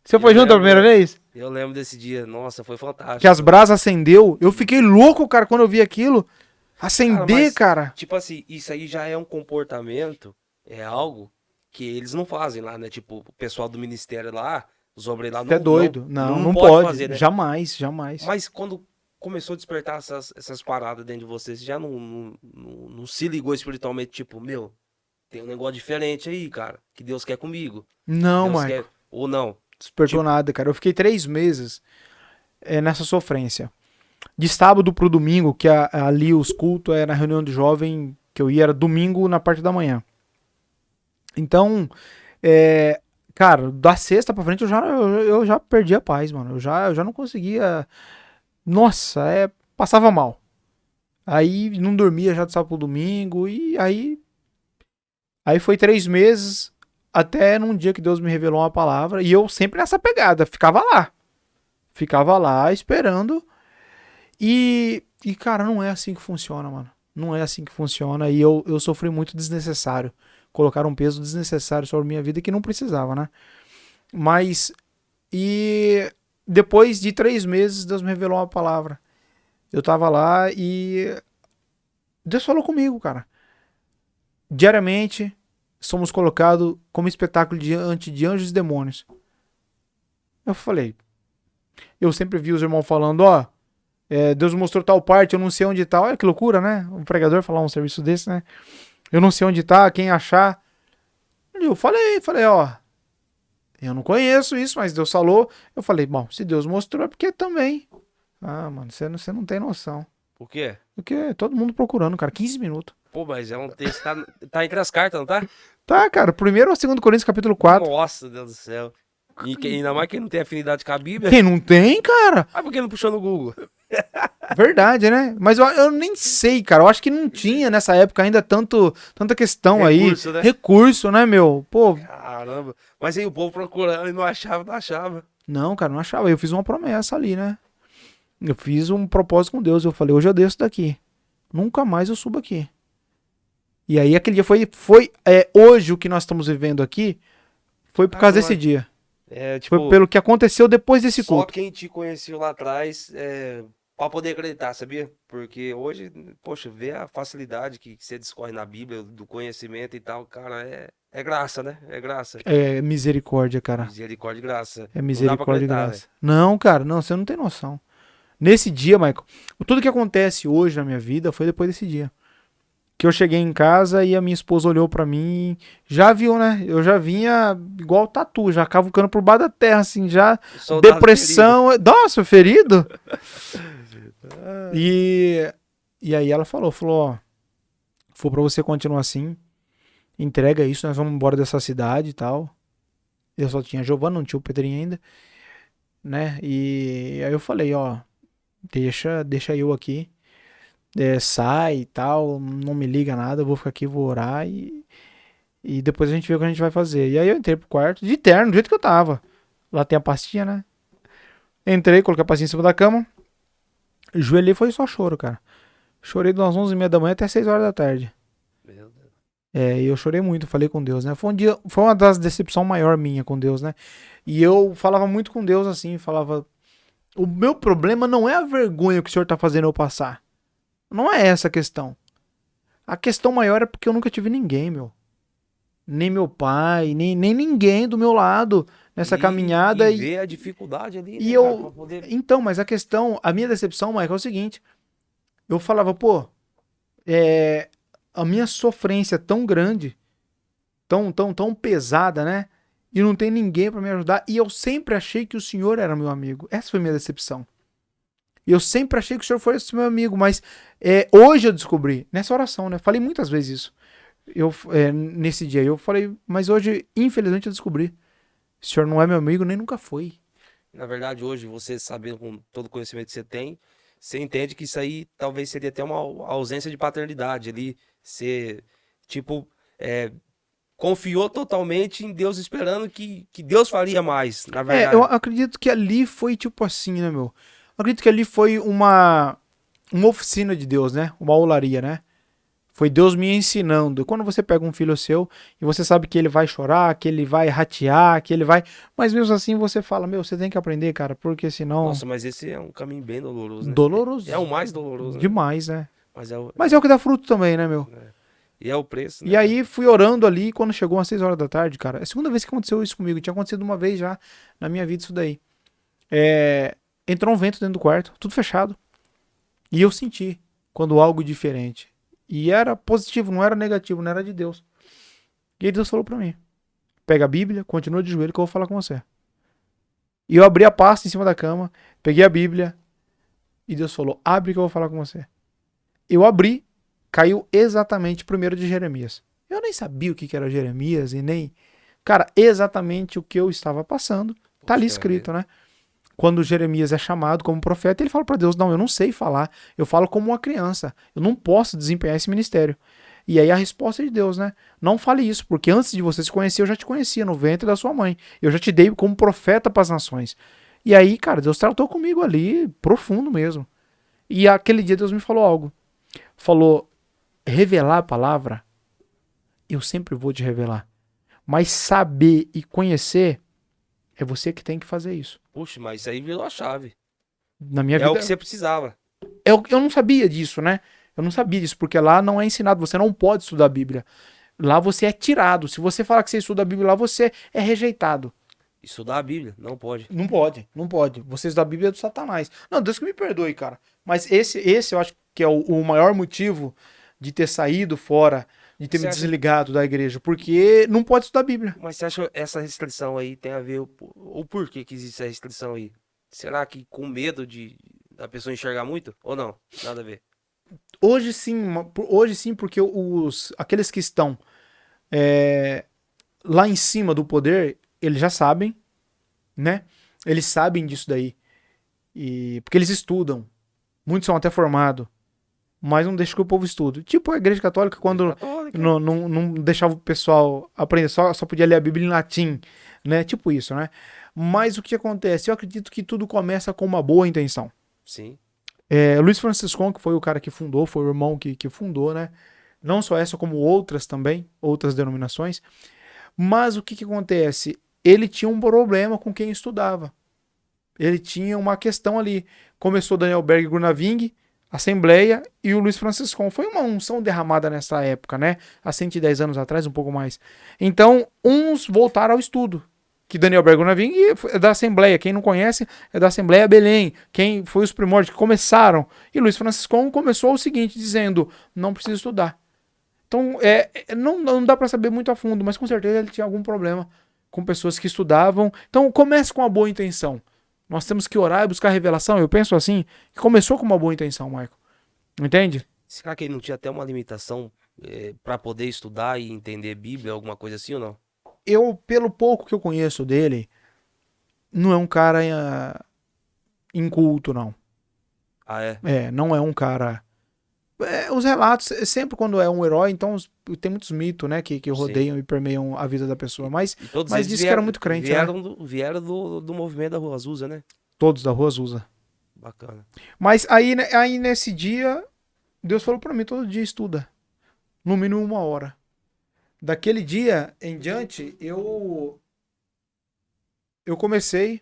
Você foi Eu junto a lembro, primeira vez? eu lembro desse dia. Nossa, foi Que fantástico. as brasas acendeu. Eu fiquei louco, cara, quando eu vi aquilo. Cara, Acender, mas, cara. tipo assim, isso aí já é um comportamento, é algo que eles não fazem lá, né? Tipo, o pessoal do ministério lá, os obreiros lá, Você é doido. Não pode pode. fazer, né? Jamais, jamais. Mas quando começou a despertar essas paradas dentro de você, você já não se ligou espiritualmente, tipo, meu, tem um negócio diferente aí, cara, que Deus quer comigo. Não, Deus Michael. quer, ou não. Despertou Tipo, nada, cara. Eu fiquei 3 meses nessa sofrência. De sábado pro domingo, que ali os cultos era na reunião de jovem, que eu ia, era domingo na parte da manhã. Então, cara, da sexta pra frente eu já perdi a paz, mano. Eu já não conseguia. Nossa, passava mal. Aí não dormia já de sábado pro domingo. E aí foi 3 meses até num dia que Deus me revelou uma palavra. E eu sempre nessa pegada, ficava lá. Ficava lá esperando. E cara, não é assim que funciona, mano. Não é assim que funciona. E eu sofri muito desnecessário. Colocaram um peso desnecessário sobre minha vida que não precisava, né? Mas, e depois de 3 meses, Deus me revelou uma palavra. Eu tava lá e Deus falou comigo, cara. Diariamente, somos colocados como espetáculo diante de anjos e demônios. Eu falei, eu sempre vi os irmãos falando, ó, Deus mostrou tal parte, eu não sei onde tá. Olha que loucura, né? Um pregador falar um serviço desse, né? Eu não sei onde tá, quem achar. Eu falei, ó, eu não conheço isso, mas Deus falou. Eu falei, bom, se Deus mostrou é porque também. Ah, mano, você não tem noção. por quê? Porque todo mundo procurando, cara, 15 minutos. Pô, mas é um texto, tá entre as cartas, não tá? Tá, cara, primeiro ou segundo Coríntios, capítulo 4. Nossa, Deus do céu. E ainda mais quem não tem afinidade com a Bíblia. Quem não tem, cara? Ah, por que não puxou no Google? Verdade, né? Mas eu nem sei, cara. Eu acho que não tinha nessa época ainda tanta questão Recurso, aí. né? Recurso, né, meu? Pô, Caramba. Mas aí o povo procurando e não achava, não achava. não, cara, não achava. Eu fiz uma promessa ali, né? Eu fiz um propósito com Deus. Eu falei, hoje eu desço daqui. Nunca mais eu subo aqui. E aí aquele dia foi hoje o que nós estamos vivendo aqui foi por causa desse dia. É, Foi tipo, pelo que aconteceu depois desse só culto. quem te conheceu lá atrás pra poder acreditar, sabia? Porque hoje, poxa, vê a facilidade que você discorre na Bíblia, do conhecimento e tal, cara, é graça, né? É graça. É misericórdia, cara. Misericórdia e graça. É Não dá pra misericórdia e acreditar, graça. Não, cara, não, você não tem noção. Nesse dia, Michael, tudo que acontece hoje na minha vida foi depois desse dia. Que eu cheguei em casa e a minha esposa olhou pra mim, já viu, né? Eu já vinha igual tatu, já cavucando por baixo da terra, assim, já velho. Soldado depressão. Nossa, ferido. E aí ela falou, ó, for pra você continuar assim, entrega isso, nós vamos embora dessa cidade e tal. Eu só tinha a Giovana, não tinha o Pedrinho ainda, né? E aí eu falei, ó, deixa eu aqui. Sai e tal, não me liga nada, eu vou ficar aqui, vou orar e depois a gente vê o que a gente vai fazer. E aí eu entrei pro quarto, de terno, do jeito que eu tava. Lá tem a pastinha, né? Entrei, coloquei a pastinha em cima da cama, joelhei, foi só choro, cara. Chorei das 11h30 da manhã até 6 horas da tarde. Meu Deus. E eu chorei muito, falei com Deus, né? Foi uma das decepções maior minha com Deus, né? E eu falava muito com Deus assim, falava, o meu problema não é a vergonha que o Senhor tá fazendo eu passar. Não é essa a questão. A questão maior é porque eu nunca tive ninguém, meu. Nem meu pai, nem ninguém do meu lado nessa caminhada. E ver a dificuldade ali, e né, cara, pra eu. poder... Então, mas a minha decepção, Michael, é o seguinte. Eu falava, pô, a minha sofrência é tão grande, tão pesada, né? E não tem ninguém pra me ajudar. E eu sempre achei que o Senhor era meu amigo. Essa foi a minha decepção. E eu sempre achei que o Senhor fosse meu amigo, mas hoje eu descobri, nessa oração, né? Falei muitas vezes isso. Nesse dia, eu falei, mas hoje, infelizmente, eu descobri. O Senhor não é meu amigo, nem nunca foi. Na verdade, hoje, você sabendo com todo o conhecimento que você tem, você entende que isso aí talvez seria até uma ausência de paternidade ali. Você, tipo, confiou totalmente em Deus, esperando que Deus faria mais, na Eu verdade. acredito que ali foi tipo assim, né, meu? Eu acredito que ali foi uma oficina de Deus, né? Uma aularia, né? Foi Deus me ensinando. Quando você pega um filho seu e você sabe que ele vai chorar, que ele vai ratear, que ele vai. Mas mesmo assim você fala, meu, você tem que aprender, cara, porque senão. Nossa, mas esse é um caminho bem doloroso, né? É o Doloroso mais doloroso, né? demais, né? Mas é o, Mas é o que dá fruto também, né, meu? é. E é o preço, E né, cara? aí fui orando ali quando chegou às 6 horas da tarde, cara. É a segunda vez que aconteceu isso comigo. Tinha acontecido uma vez já na minha vida isso daí. Entrou um vento dentro do quarto, tudo fechado. E eu senti quando algo diferente. E era positivo, não era negativo, não era de Deus. E aí Deus falou pra mim: pega a Bíblia, continua de joelho que eu vou falar com você. E eu abri a pasta em cima da cama, peguei a Bíblia e Deus falou: abre que eu vou falar com você. Eu abri, caiu exatamente primeiro de Jeremias. Eu nem sabia o que era Jeremias e nem. Cara, exatamente o que eu estava passando. Tá ali Poxa escrito, vida. né? Quando Jeremias é chamado como profeta, ele fala para Deus: não, eu não sei falar, eu falo como uma criança, eu não posso desempenhar esse ministério. E aí a resposta é de Deus, né? Não fale isso, porque antes de você se conhecer, eu já te conhecia no ventre da sua mãe. Eu já te dei como profeta para as nações. E aí, cara, Deus tratou comigo ali, profundo mesmo. E aquele dia Deus me falou algo. Falou: revelar a palavra, eu sempre vou te revelar. Mas saber e conhecer, é você que tem que fazer isso. Puxa, mas isso aí virou a chave. Na minha É o que vida, você precisava. eu não sabia disso, né? Eu não sabia disso, porque lá não é ensinado, você não pode estudar a Bíblia. Lá você é tirado. Se você falar que você estuda a Bíblia lá, você é rejeitado. Estudar a Bíblia, não pode. Não pode, não pode. Você estudar a Bíblia é do Satanás. Não, Deus que me perdoe, cara. Mas esse eu acho que é o maior motivo de ter saído fora, de ter me Você acha, desligado da igreja, porque não pode estudar a Bíblia. mas você acha que essa restrição aí tem a ver o porquê que existe essa restrição aí? Será que com medo de da pessoa enxergar muito? Ou não? Nada a ver. Hoje sim, porque aqueles que estão é, lá em cima do poder, eles já sabem, né? Eles sabem disso daí. Porque eles estudam. Muitos são até formados. Mas não deixa que o povo estude. Tipo a igreja católica, Igreja quando católica. não deixava o pessoal aprender, só podia ler a Bíblia em latim, né? Tipo isso, né? Mas o que acontece? Eu acredito que tudo começa com uma boa intenção. Sim. Luiz Franciscon, que foi o cara que fundou, foi o irmão que fundou, né? Não só essa, como outras também, outras denominações. Mas o que acontece? Ele tinha um problema com quem estudava. Ele tinha uma questão ali. Começou Daniel Berg e Grunaving, Assembleia e o Luiz Franciscon. Foi uma unção derramada nessa época, né? Há 110 anos atrás, um pouco mais. Então, uns voltaram ao estudo. Que Daniel Berg e Grunaving é da Assembleia. Quem não conhece, é da Assembleia Belém. Quem foi os primórdios que começaram. E Luiz Franciscon começou o seguinte, dizendo: não precisa estudar. Então, não dá para saber muito a fundo, mas com certeza ele tinha algum problema com pessoas que estudavam. Então, comece com uma boa intenção. Nós temos que orar e buscar revelação. Eu penso assim, que começou com uma boa intenção, Michael. Entende? Será que ele não tinha até uma limitação para poder estudar e entender Bíblia, alguma coisa assim ou não? Pelo pouco que eu conheço dele, não é um cara inculto, não. Ah, é? Não é um cara. Os relatos, sempre quando é um herói, então tem muitos mitos, né, que Sim. rodeiam e permeiam a vida da pessoa. E, Mas, e todos mas eles disse que era muito crente, né? vieram do movimento da Rua Azusa, né? Todos da rua Azusa. Bacana. Mas aí nesse dia, Deus falou pra mim: todo dia estuda. No mínimo 1 hora. Daquele dia em diante, eu comecei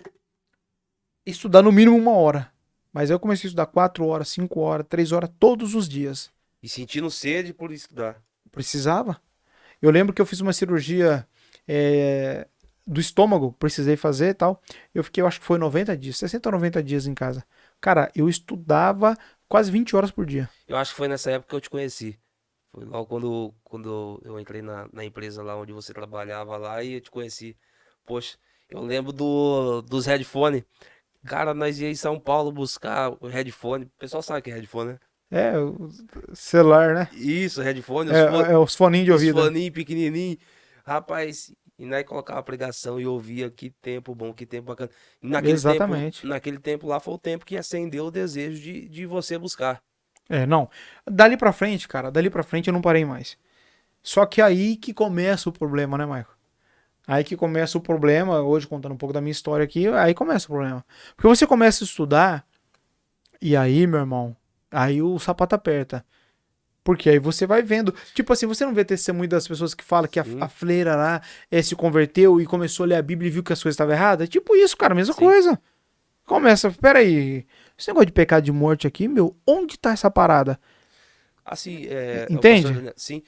a estudar no mínimo 1 hora. Mas eu comecei a estudar 4 horas, 5 horas, 3 horas, todos os dias. E sentindo sede por estudar. Precisava. Eu lembro que eu fiz uma cirurgia do estômago, precisei fazer e tal. Eu fiquei, eu acho que foi 90 dias, 60 ou 90 dias em casa. Cara, eu estudava quase 20 horas por dia. Eu acho que foi nessa época que eu te conheci. Foi logo quando eu entrei na empresa lá onde você trabalhava lá e eu te conheci. Poxa, eu lembro dos headphones. Cara, nós ia em São Paulo buscar o headphone. O pessoal sabe o que é headphone, né? O celular, né? Isso, headphone, Os foninhos de os ouvido, né? foninhos pequenininhos. Rapaz, e nós colocava a pregação e ouvia que tempo bom, que tempo bacana. E Exatamente. naquele tempo lá foi o tempo que acendeu o desejo de você buscar. Não. Dali pra frente, cara, dali pra frente eu não parei mais. Só que aí que começa o problema, né, Michael? Aí que começa o problema, hoje contando um pouco da minha história aqui, aí começa o problema. Porque você começa a estudar, e aí, meu irmão, aí o sapato aperta. Porque aí você vai vendo. Tipo assim, você não vê testemunho das pessoas que falam que a Sim, freira lá se converteu e começou a ler a Bíblia e viu que as coisas estavam erradas? É tipo isso, cara, mesma sim. coisa. Começa, peraí, esse negócio de pecado de morte aqui, meu, onde tá essa parada? Assim, o pastor, Entende? Daniel, sim,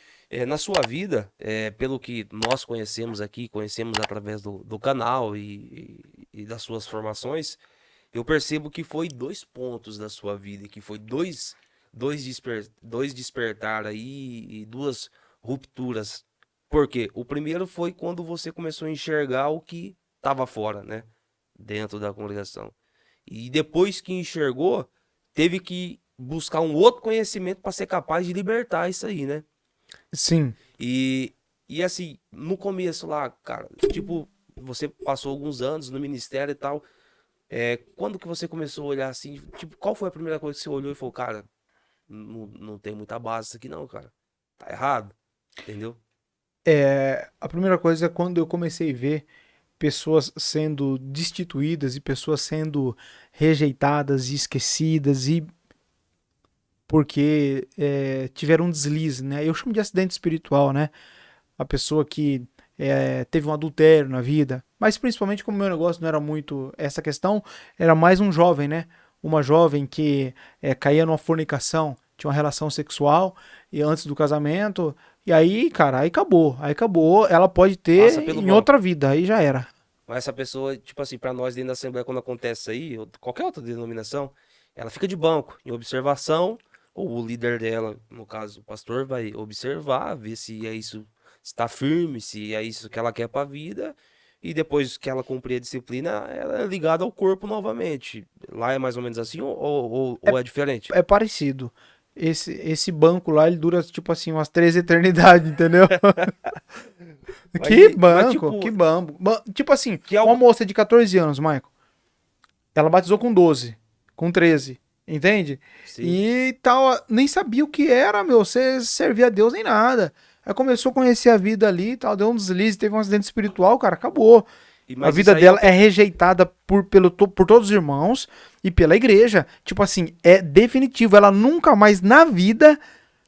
na sua vida, pelo que nós conhecemos aqui, conhecemos através do canal e das suas formações, eu percebo que foi dois pontos da sua vida, que foi dois despertar aí e duas rupturas. Por quê? O primeiro foi quando você começou a enxergar o que estava fora, né? Dentro da congregação. E depois que enxergou, teve que buscar um outro conhecimento para ser capaz de libertar isso aí, né? Sim. E assim, no começo lá, cara, tipo, você passou alguns anos no ministério e tal. Quando que você começou a olhar assim, tipo, qual foi a primeira coisa que você olhou e falou, cara, não tem muita base isso aqui não, cara. Tá errado, entendeu? A primeira coisa é quando eu comecei a ver pessoas sendo destituídas e pessoas sendo rejeitadas e esquecidas e porque tiveram um deslize, né? Eu chamo de acidente espiritual, né? A pessoa que teve um adultério na vida, mas principalmente como o meu negócio não era muito essa questão, era mais um jovem, né? Uma jovem que caía numa fornicação, tinha uma relação sexual e antes do casamento, e aí, cara, aí acabou, ela pode Passa ter pelo em outra banco. vida, aí já era. Mas essa pessoa, tipo assim, pra nós dentro da Assembleia, quando acontece isso aí, ou qualquer outra denominação, ela fica de banco, em observação, ou o líder dela, no caso o pastor, vai observar, ver se é isso, se tá firme, se é isso que ela quer pra vida, e depois que ela cumprir a disciplina, ela é ligada ao corpo novamente. Lá é mais ou menos assim, ou é diferente? É parecido. Esse banco lá, ele dura tipo assim umas 3 eternidades, entendeu? Que Mas banco, que tipo, banco. Tipo assim, que é uma algo. moça de 14 anos, Michael. Ela batizou com 12, com 13, entende? Sim. E tal, nem sabia o que era, meu, você servia a Deus nem nada. Aí começou a conhecer a vida ali e tal, deu um deslize, teve um acidente espiritual, cara, acabou. A Mas isso vida aí é dela é rejeitada por todos os irmãos e pela igreja. Tipo assim, é definitivo. Ela nunca mais na vida,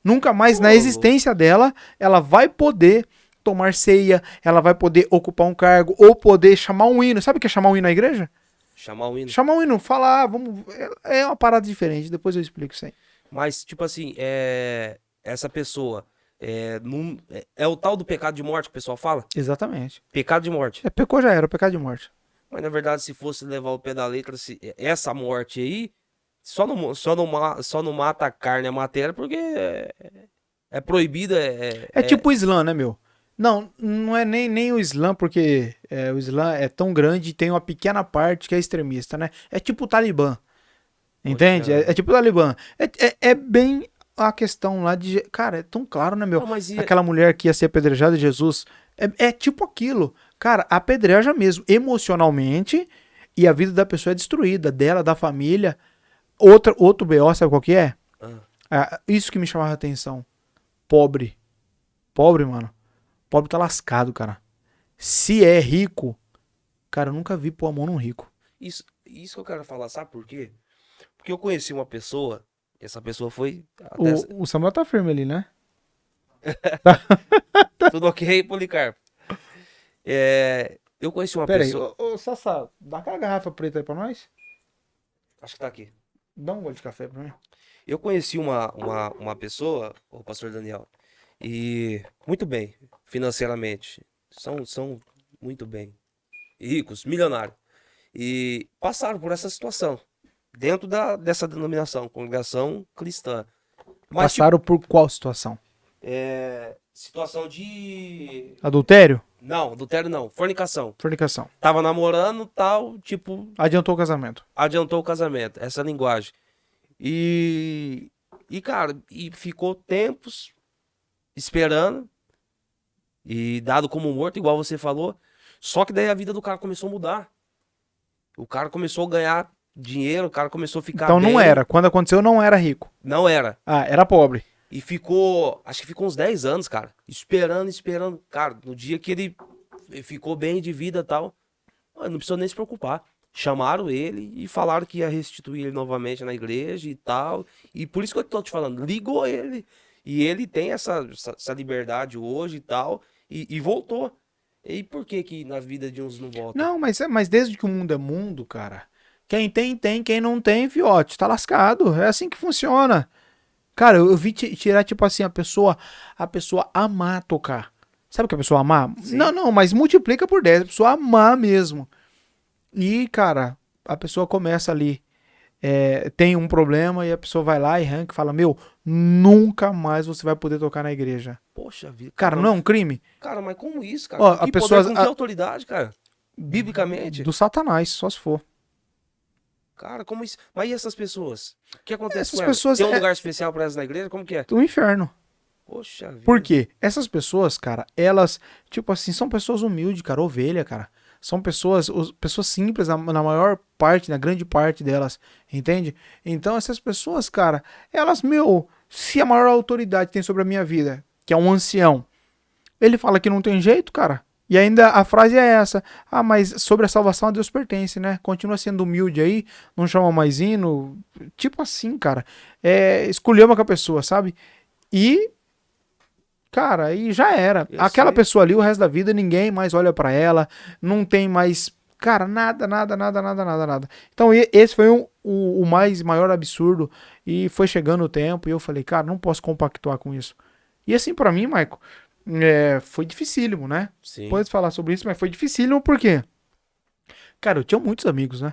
nunca mais na Ô, louco. existência dela, ela vai poder tomar ceia, ela vai poder ocupar um cargo ou poder chamar um hino. Sabe o que é chamar um hino na igreja? Chamar o hino. Chamar um hino, falar, vamos. É uma parada diferente, depois eu explico isso aí. Mas, tipo assim, essa pessoa é o tal do pecado de morte que o pessoal fala? Exatamente. Pecado de morte. Pecou já era, pecado de morte. Mas na verdade, se fosse levar o pé da letra, essa morte aí só não mata a carne, a matéria, porque é proibida. É tipo o Islã, né, meu? Não, não é nem o Islã, porque o Islã é tão grande e tem uma pequena parte que é extremista, né? É tipo o Talibã, entende? Poxa. É tipo o Talibã. É bem a questão lá de. Cara, é tão claro, né, meu? Não, mas Aquela mulher que ia ser apedrejada de Jesus. É tipo aquilo. Cara, apedreja mesmo, emocionalmente, e a vida da pessoa é destruída, dela, da família. Outro BO, sabe qual que é? ah, Isso que me chamava a atenção. Pobre. Pobre, mano. Pobre tá lascado, cara. Se é rico, cara, eu nunca vi pôr a mão num rico. isso que eu quero falar, sabe por quê? Porque eu conheci uma pessoa, essa pessoa foi até. O Samuel tá firme ali, né? Tudo ok, Policarpo? Eu conheci uma Pera aí, pessoa. ô Sassá, dá aquela garrafa preta aí pra nós? Acho que tá aqui. Dá um gole de café pra mim. Eu conheci uma pessoa, o pastor Daniel, e muito bem, financeiramente. São muito bem. Ricos, milionários. E passaram por essa situação. Dentro dessa denominação, congregação cristã. Mas, tipo, Passaram por qual situação? situação de. Adultério? Não, adultério não, fornicação. Fornicação. Tava namorando, tal, tipo, Adiantou o casamento. adiantou o casamento. Essa linguagem. Cara, ficou tempos esperando e dado como morto, igual você falou. Só que daí a vida do cara começou a mudar. O cara começou a ganhar dinheiro, o cara começou a ficar Então não bem. era. Quando aconteceu, não era rico. Não era. Ah, era pobre. E acho que ficou uns 10 anos, cara, esperando. Cara, no dia que ele ficou bem de vida e tal. Mano, não precisou nem se preocupar. Chamaram ele e falaram que ia restituir ele novamente na igreja e tal. E por isso que eu tô te falando, ligou ele. E ele tem essa liberdade hoje e tal. E voltou. E por que que na vida de uns não volta? Não, mas desde que o mundo é mundo, cara, quem tem, tem, quem não tem, fiote, tá lascado. É assim que funciona. Cara, eu vi tirar, tipo assim, a pessoa amar tocar. Sabe o que é a pessoa amar? Sim. Não, mas multiplica por 10, a pessoa amar mesmo. E, cara, a pessoa começa ali, tem um problema e a pessoa vai lá e arranca e fala, meu, nunca mais você vai poder tocar na igreja. Poxa vida. Cara, não é um crime? Cara, mas como isso, cara? Ó, Com a que pessoa, poder, com que autoridade, cara? Biblicamente? do satanás, só se for. Cara, como isso? Mas e essas pessoas? O que acontece Essas com elas? pessoas Tem um lugar especial pra elas na igreja? Como que é? do inferno. Poxa vida. Por quê? Essas pessoas, cara, elas, tipo assim, são pessoas humildes, cara, ovelha, cara. São pessoas simples, na maior parte, na grande parte delas, entende? Então, essas pessoas, cara, elas, meu, se a maior autoridade tem sobre a minha vida, que é um ancião, ele fala que não tem jeito, cara. E ainda a frase é essa: ah, mas sobre a salvação a Deus pertence, né? Continua sendo humilde aí, não chama mais hino. Tipo assim, cara. Escolheu com a pessoa, sabe? E cara, aí já era. Eu Aquela sei. pessoa ali, o resto da vida, ninguém mais olha pra ela, não tem mais, cara, nada, nada, nada, nada, nada, nada. Então esse foi o mais maior absurdo e foi chegando o tempo e eu falei, cara, não posso compactuar com isso. E assim, pra mim, Michael, foi dificílimo, né? Sim. Pode falar sobre isso, mas foi dificílimo porque, cara, eu tinha muitos amigos, né?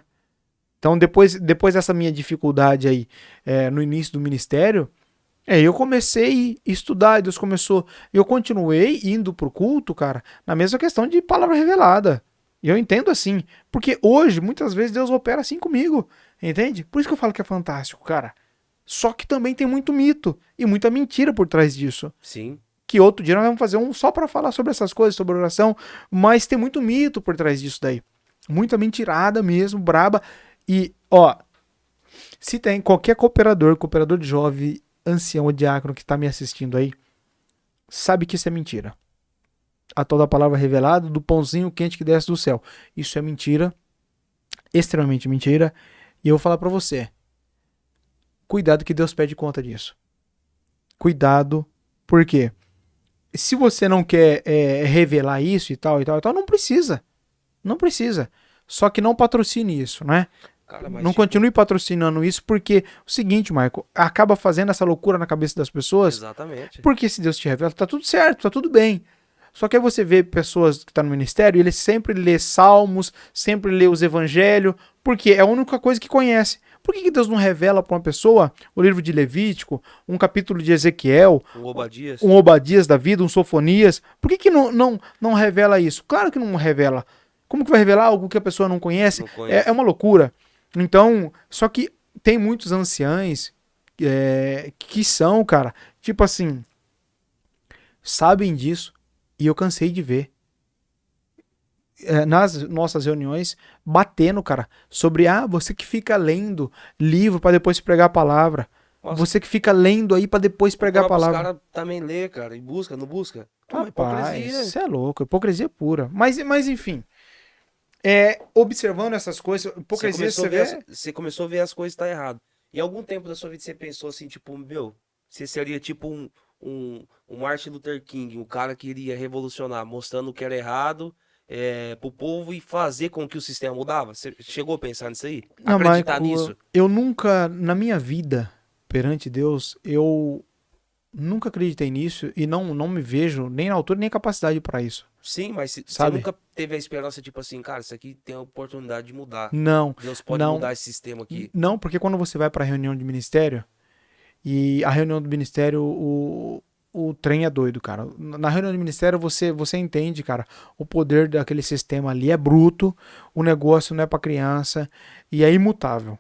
Então depois dessa minha dificuldade aí, no início do ministério, eu comecei a estudar, e Deus começou. Eu continuei indo pro culto, cara, na mesma questão de palavra revelada. E eu entendo assim. Porque hoje, muitas vezes, Deus opera assim comigo. Entende? Por isso que eu falo que é fantástico, cara. Só que também tem muito mito e muita mentira por trás disso. Sim. Que outro dia nós vamos fazer um só pra falar sobre essas coisas, sobre oração. Mas tem muito mito por trás disso daí. Muita mentirada mesmo, braba. E, ó, se tem qualquer cooperador de jovem, ancião ou diácono que está me assistindo aí, sabe que isso é mentira. A tal da palavra revelada, do pãozinho quente que desce do céu. Isso é mentira, extremamente mentira. E eu vou falar para você, cuidado que Deus pede conta disso. Cuidado, porque se você não quer revelar isso e tal, não precisa. Não precisa. Só que não patrocine isso, né? Cara, mas Não tipo, continue patrocinando isso, porque o seguinte, Marco, acaba fazendo essa loucura na cabeça das pessoas, exatamente. porque se Deus te revela, tá tudo certo, tá tudo bem. Só que aí você vê pessoas que estão no ministério e eles sempre lê salmos, sempre lê os evangelhos, porque é a única coisa que conhece. Por que Deus não revela para uma pessoa o livro de Levítico, um capítulo de Ezequiel, O Obadias. um Obadias da vida, um Sofonias? Por que não revela isso? Claro que não revela. Como que vai revelar algo que a pessoa não conhece? Não É conhece. uma loucura. Então, só que tem muitos anciães que são, cara, tipo assim, sabem disso e eu cansei de ver nas nossas reuniões batendo, cara, sobre você que fica lendo livro para depois pregar a palavra, Nossa, você que fica lendo aí para depois o pregar a próprio palavra. caras também lê, cara, e busca, não busca? É uma Rapaz, hipocrisia. você é louco, hipocrisia pura. Mas enfim, observando essas coisas, Você hipocrisia começou a você ver vê. você começou a ver as coisas tá errado. Em algum tempo da sua vida você pensou assim, tipo, meu, você seria tipo um Martin Luther King, um cara que iria revolucionar, mostrando o que era errado pro povo e fazer com que o sistema mudava? Você chegou a pensar nisso aí? Não, Acreditar Michael, nisso? eu nunca, na minha vida, perante Deus, eu nunca acreditei nisso e não me vejo nem na altura nem capacidade para isso, Sim, mas você sabe? nunca teve a esperança, tipo assim, cara, isso aqui tem a oportunidade de mudar. Não, Deus pode não, mudar esse sistema aqui. não, porque quando você vai para reunião de ministério e a reunião do ministério, o trem é doido, cara. Na reunião do ministério você entende, cara, o poder daquele sistema ali é bruto, o negócio não é para criança e é imutável.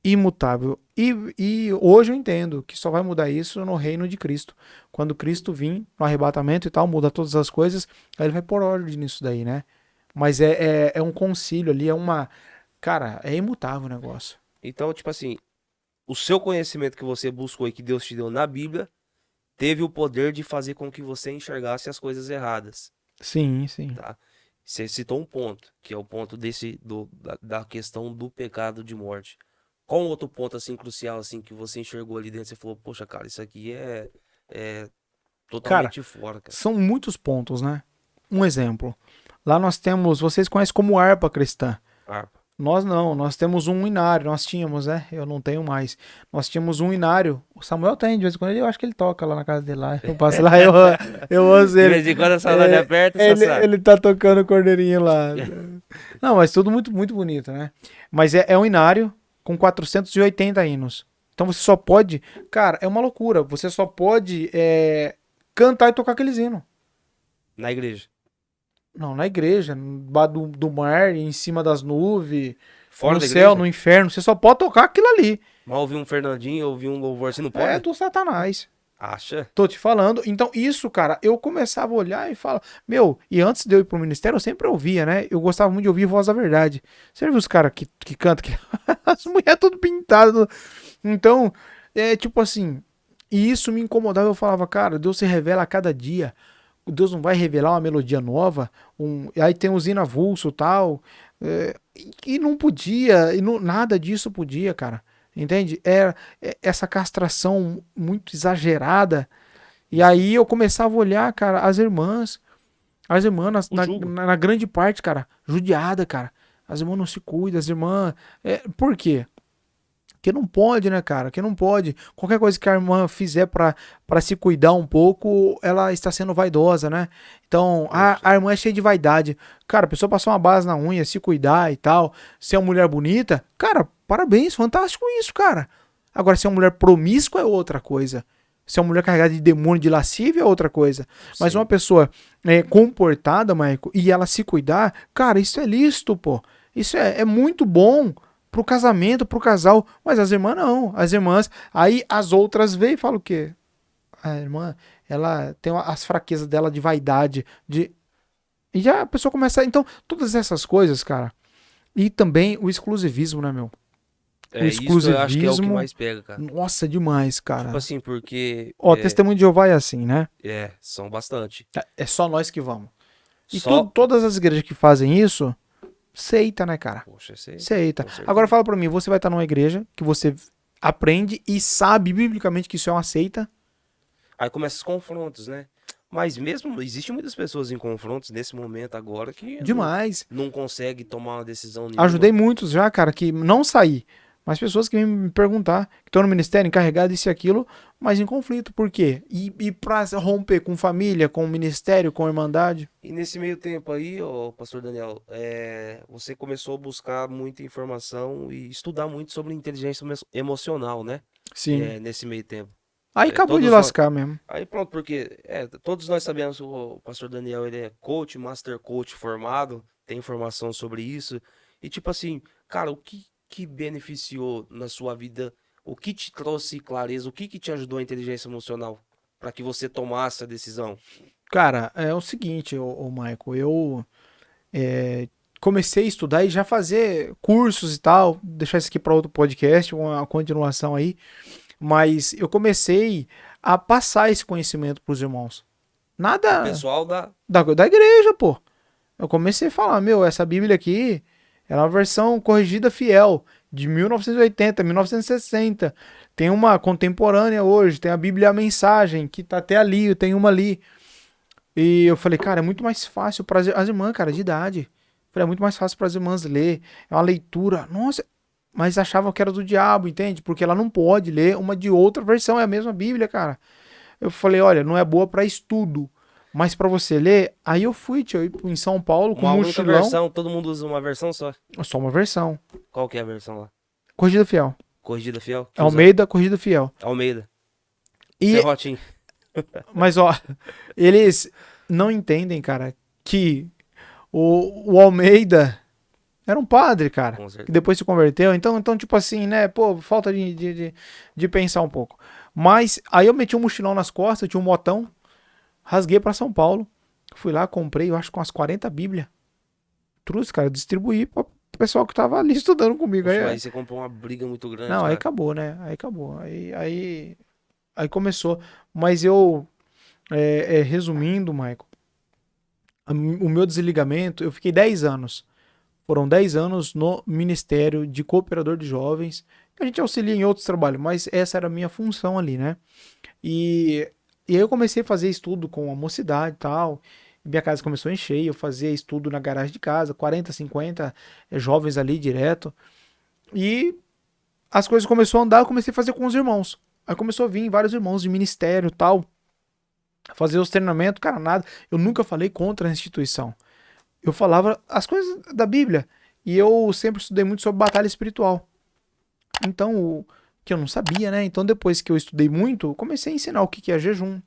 Imutável. E hoje eu entendo que só vai mudar isso no reino de Cristo. Quando Cristo vir no arrebatamento e tal, muda todas as coisas, aí ele vai pôr ordem nisso daí, né? Mas é um concílio ali, é uma. Cara, é imutável o negócio. Então, tipo assim, o seu conhecimento que você buscou e que Deus te deu na Bíblia teve o poder de fazer com que você enxergasse as coisas erradas, Sim, sim. tá? Você citou um ponto, que é o ponto da questão do pecado de morte. Qual um outro ponto, assim, crucial, assim, que você enxergou ali dentro? Você falou, poxa, cara, isso aqui é Cara, totalmente fora, cara. são muitos pontos, né? Um exemplo. Lá nós temos, vocês conhecem como harpa cristã. Harpa. Nós não, nós temos um inário, nós tínhamos, né? Eu não tenho mais. Nós tínhamos um inário. O Samuel tem, de vez em quando eu acho que ele toca lá na casa dele lá. Eu passo lá, eu ouço De ele. vez em quando a saudade aperta, você Ele, sabe. ele tá tocando o cordeirinho lá. Não, mas tudo muito, muito bonito, né? Mas é um inário com 480 hinos. Então você só pode. Cara, é uma loucura. Você só pode cantar e tocar aqueles hinos. Na igreja. Não, na igreja, embaixo do mar, em cima das nuvens, Fora no da céu, igreja? no inferno. Você só pode tocar aquilo ali. Mal ouvir um Fernandinho, ouvir um louvor, você não É pode? do Satanás. Acha? Tô te falando. Então, isso, cara, eu começava a olhar e falar, meu, e antes de eu ir pro ministério, eu sempre ouvia, né? Eu gostava muito de ouvir Voz da Verdade. Você já viu os caras que cantam? As mulheres tudo pintadas. Então, é tipo assim, e isso me incomodava. Eu falava, cara, Deus se revela a cada dia. Deus não vai revelar uma melodia nova. Aí tem os avulso e tal. E não podia, nada disso podia, cara. Entende? Essa castração muito exagerada. E aí eu começava a olhar, cara, as irmãs, O jugo. na grande parte, cara, judiada, cara. As irmãs não se cuidam, as irmãs. Por quê? Que não pode, né, cara? Que não pode. Qualquer coisa que a irmã fizer pra se cuidar um pouco, ela está sendo vaidosa, né? Então, a Poxa. irmã é cheia de vaidade. Cara, a pessoa passar uma base na unha, se cuidar e tal, ser uma mulher bonita, cara, parabéns, fantástico isso, cara. Agora, ser uma mulher promíscua é outra coisa. Ser uma mulher carregada de demônio, de lascívia é outra coisa. Mas uma Sim. pessoa comportada, Maico, e ela se cuidar, cara, isso é lícito, pô. Isso é muito bom pro casamento, pro casal. Mas as irmãs não. As irmãs. Aí as outras veem e falam o quê? A irmã, ela tem as fraquezas dela de vaidade. E já a pessoa começa. Então, todas essas coisas, cara. E também o exclusivismo, né, meu? O É isso, eu acho que é o que exclusivismo. mais pega, cara. Nossa, demais, Tipo cara. assim, porque Ó, Testemunho de Jeová é assim, né? são bastante. É só nós que vamos. E Só, todas as igrejas que fazem isso, seita, né, cara? poxa, sei, Seita. com Agora certeza. fala pra mim, você vai estar numa igreja que você aprende e sabe biblicamente que isso é uma seita? Aí começa os confrontos, né? Mas mesmo, existem muitas pessoas em confrontos nesse momento agora que Demais. não consegue tomar uma decisão nenhuma. Ajudei muitos já, cara, que não saí. Mas pessoas que vêm me perguntar, que estão no ministério, encarregado isso e aquilo, mas em conflito. Por quê? E pra romper com família, com ministério, com irmandade? E nesse meio tempo aí, ó, pastor Daniel, você começou a buscar muita informação e estudar muito sobre inteligência emocional, né? Sim. Nesse meio tempo. Aí É, acabou de todos nós, lascar mesmo. aí pronto, porque todos nós sabemos que o pastor Daniel ele é coach, master coach formado, tem informação sobre isso. E tipo assim, cara, o que beneficiou na sua vida? O que te trouxe clareza? O que te ajudou a inteligência emocional para que você tomasse a decisão? Cara, é o seguinte, ô Michael, eu comecei a estudar e já fazer cursos e tal, deixar isso aqui para outro podcast, uma continuação aí, mas eu comecei a passar esse conhecimento para os irmãos. O Nada pessoal da da igreja, pô. Eu comecei a falar, meu, essa Bíblia aqui é uma versão corrigida fiel, de 1980, 1960. Tem uma contemporânea hoje, tem a Bíblia a Mensagem, que tá até ali, tem uma ali. E eu falei, cara, é muito mais fácil para as irmãs, cara, de idade. Eu falei, é muito mais fácil para as irmãs ler. É uma leitura. Nossa, mas achavam que era do diabo, entende? Porque ela não pode ler uma de outra versão, é a mesma Bíblia, cara. Eu falei, olha, não é boa para estudo, mas para você ler. Aí eu fui, tio, em São Paulo com um uma única mochilão, versão, todo mundo usa uma versão só. só uma versão. Qual que é a versão lá? Corrigida fiel. Corrigida fiel? Que usa Almeida, corrigida fiel. Almeida. E, Serrotinho. mas ó, eles não entendem, cara, que o Almeida era um padre, cara, Com que certeza. depois se converteu. Então, tipo assim, né? Pô, falta de pensar um pouco. Mas aí eu meti um mochilão nas costas, tinha um motão, rasguei pra São Paulo. Fui lá, comprei, eu acho, com umas 40 Bíblias. Trouxe, cara, distribuí pro pessoal que tava ali estudando comigo. Poxa, aí você comprou uma briga muito grande, Não, aí cara. acabou, né? Aí acabou. Aí começou. Mas eu, resumindo, Michael, o meu desligamento, eu fiquei 10 anos. Foram 10 anos no Ministério de Cooperador de Jovens. A gente auxilia em outros trabalhos, mas essa era a minha função ali, né? E aí eu comecei a fazer estudo com a mocidade e tal. Minha casa começou a encher, eu fazia estudo na garagem de casa, 40, 50 jovens ali direto. E as coisas começaram a andar, eu comecei a fazer com os irmãos. Aí começou a vir vários irmãos de ministério e tal, fazer os treinamentos, cara, nada. Eu nunca falei contra a instituição. Eu falava as coisas da Bíblia. E eu sempre estudei muito sobre batalha espiritual. Então, que eu não sabia, né? Então, depois que eu estudei muito, eu comecei a ensinar o que é jejum,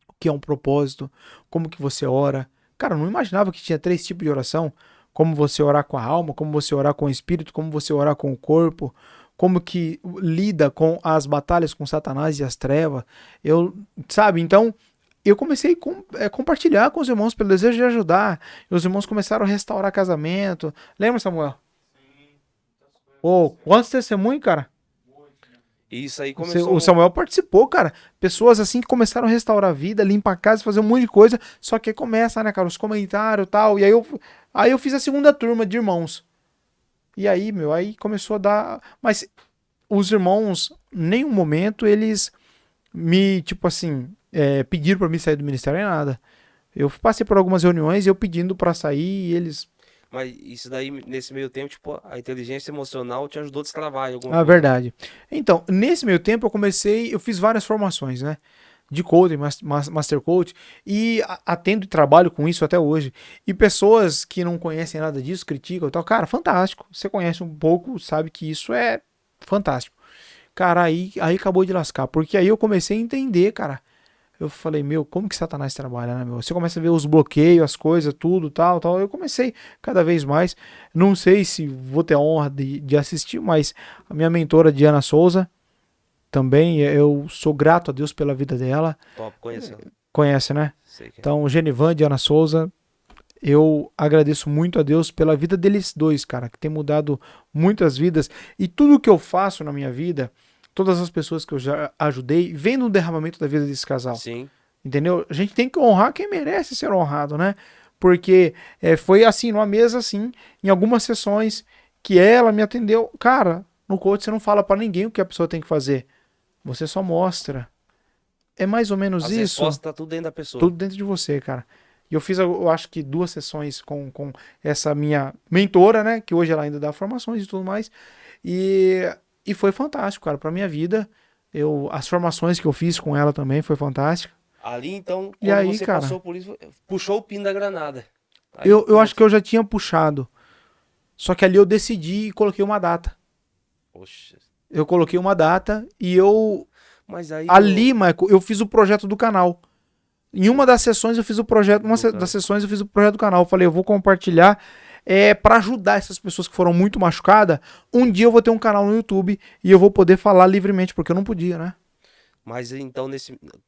o que é um propósito, como que você ora. Cara, eu não imaginava que tinha 3 tipos de oração. Como você orar com a alma, como você orar com o espírito, como você orar com o corpo, como que lida com as batalhas com Satanás e as trevas. Sabe? Então, eu comecei a compartilhar com os irmãos pelo desejo de ajudar. E os irmãos começaram a restaurar casamento. Lembra, Samuel? Ô, quantos testemunhos, cara? Isso aí O começou. Samuel participou, cara. Pessoas assim que começaram a restaurar a vida, limpar a casa, fazer um monte de coisa. Só que aí começa, né, cara, os comentários e tal. E aí eu fiz a segunda turma de irmãos. E aí, meu, aí começou a dar. Mas os irmãos, em nenhum momento, eles me, tipo assim, pediram pra mim sair do ministério nem nada. Eu passei por algumas reuniões e eu pedindo pra sair e eles. Mas isso daí, nesse meio tempo, tipo, a inteligência emocional te ajudou a destravar em alguma Ah, coisa. verdade. Então, nesse meio tempo eu fiz várias formações, né? De coaching, master coach, e atendo e trabalho com isso até hoje. E pessoas que não conhecem nada disso, criticam e tal, cara, fantástico. Você conhece um pouco, sabe que isso é fantástico. Cara, aí acabou de lascar, porque aí eu comecei a entender, cara. Eu falei, meu, como que Satanás trabalha, né, meu? Você começa a ver os bloqueios, as coisas, tudo, tal, tal. Eu comecei cada vez mais. Não sei se vou ter a honra de assistir, mas a minha mentora, Diana Souza, também, eu sou grato a Deus pela vida dela. Top, conheceu. Conhece, né? Sei que é. Então, Genivan, Diana Souza, eu agradeço muito a Deus pela vida deles dois, cara, que tem mudado muitas vidas. E tudo que eu faço na minha vida, todas as pessoas que eu já ajudei, vem no derramamento da vida desse casal. Sim. Entendeu? A gente tem que honrar quem merece ser honrado, né? Porque foi assim, numa mesa assim, em algumas sessões, que ela me atendeu. Cara, no coach você não fala pra ninguém o que a pessoa tem que fazer. Você só mostra. É mais ou menos As isso. respostas tá tudo dentro da pessoa. Tudo dentro de você, cara. E eu fiz, eu acho que 2 sessões com essa minha mentora, né? Que hoje ela ainda dá formações e tudo mais. E foi fantástico, cara, pra minha vida. As formações que eu fiz com ela também foi fantástico. Ali, então, E quando aí, você cara, passou por isso, puxou o pino da granada. Aí, eu acho que eu já tinha puxado. Só que ali eu decidi e coloquei uma data. Poxa. Eu coloquei uma data e eu. Mas aí. Ali, Michael, eu fiz o projeto do canal. Em uma das sessões eu fiz o projeto. Das sessões eu fiz o projeto do canal. Eu falei, eu vou compartilhar para ajudar essas pessoas que foram muito machucadas. Um dia eu vou ter um canal no YouTube e eu vou poder falar livremente, porque eu não podia, né? Mas então,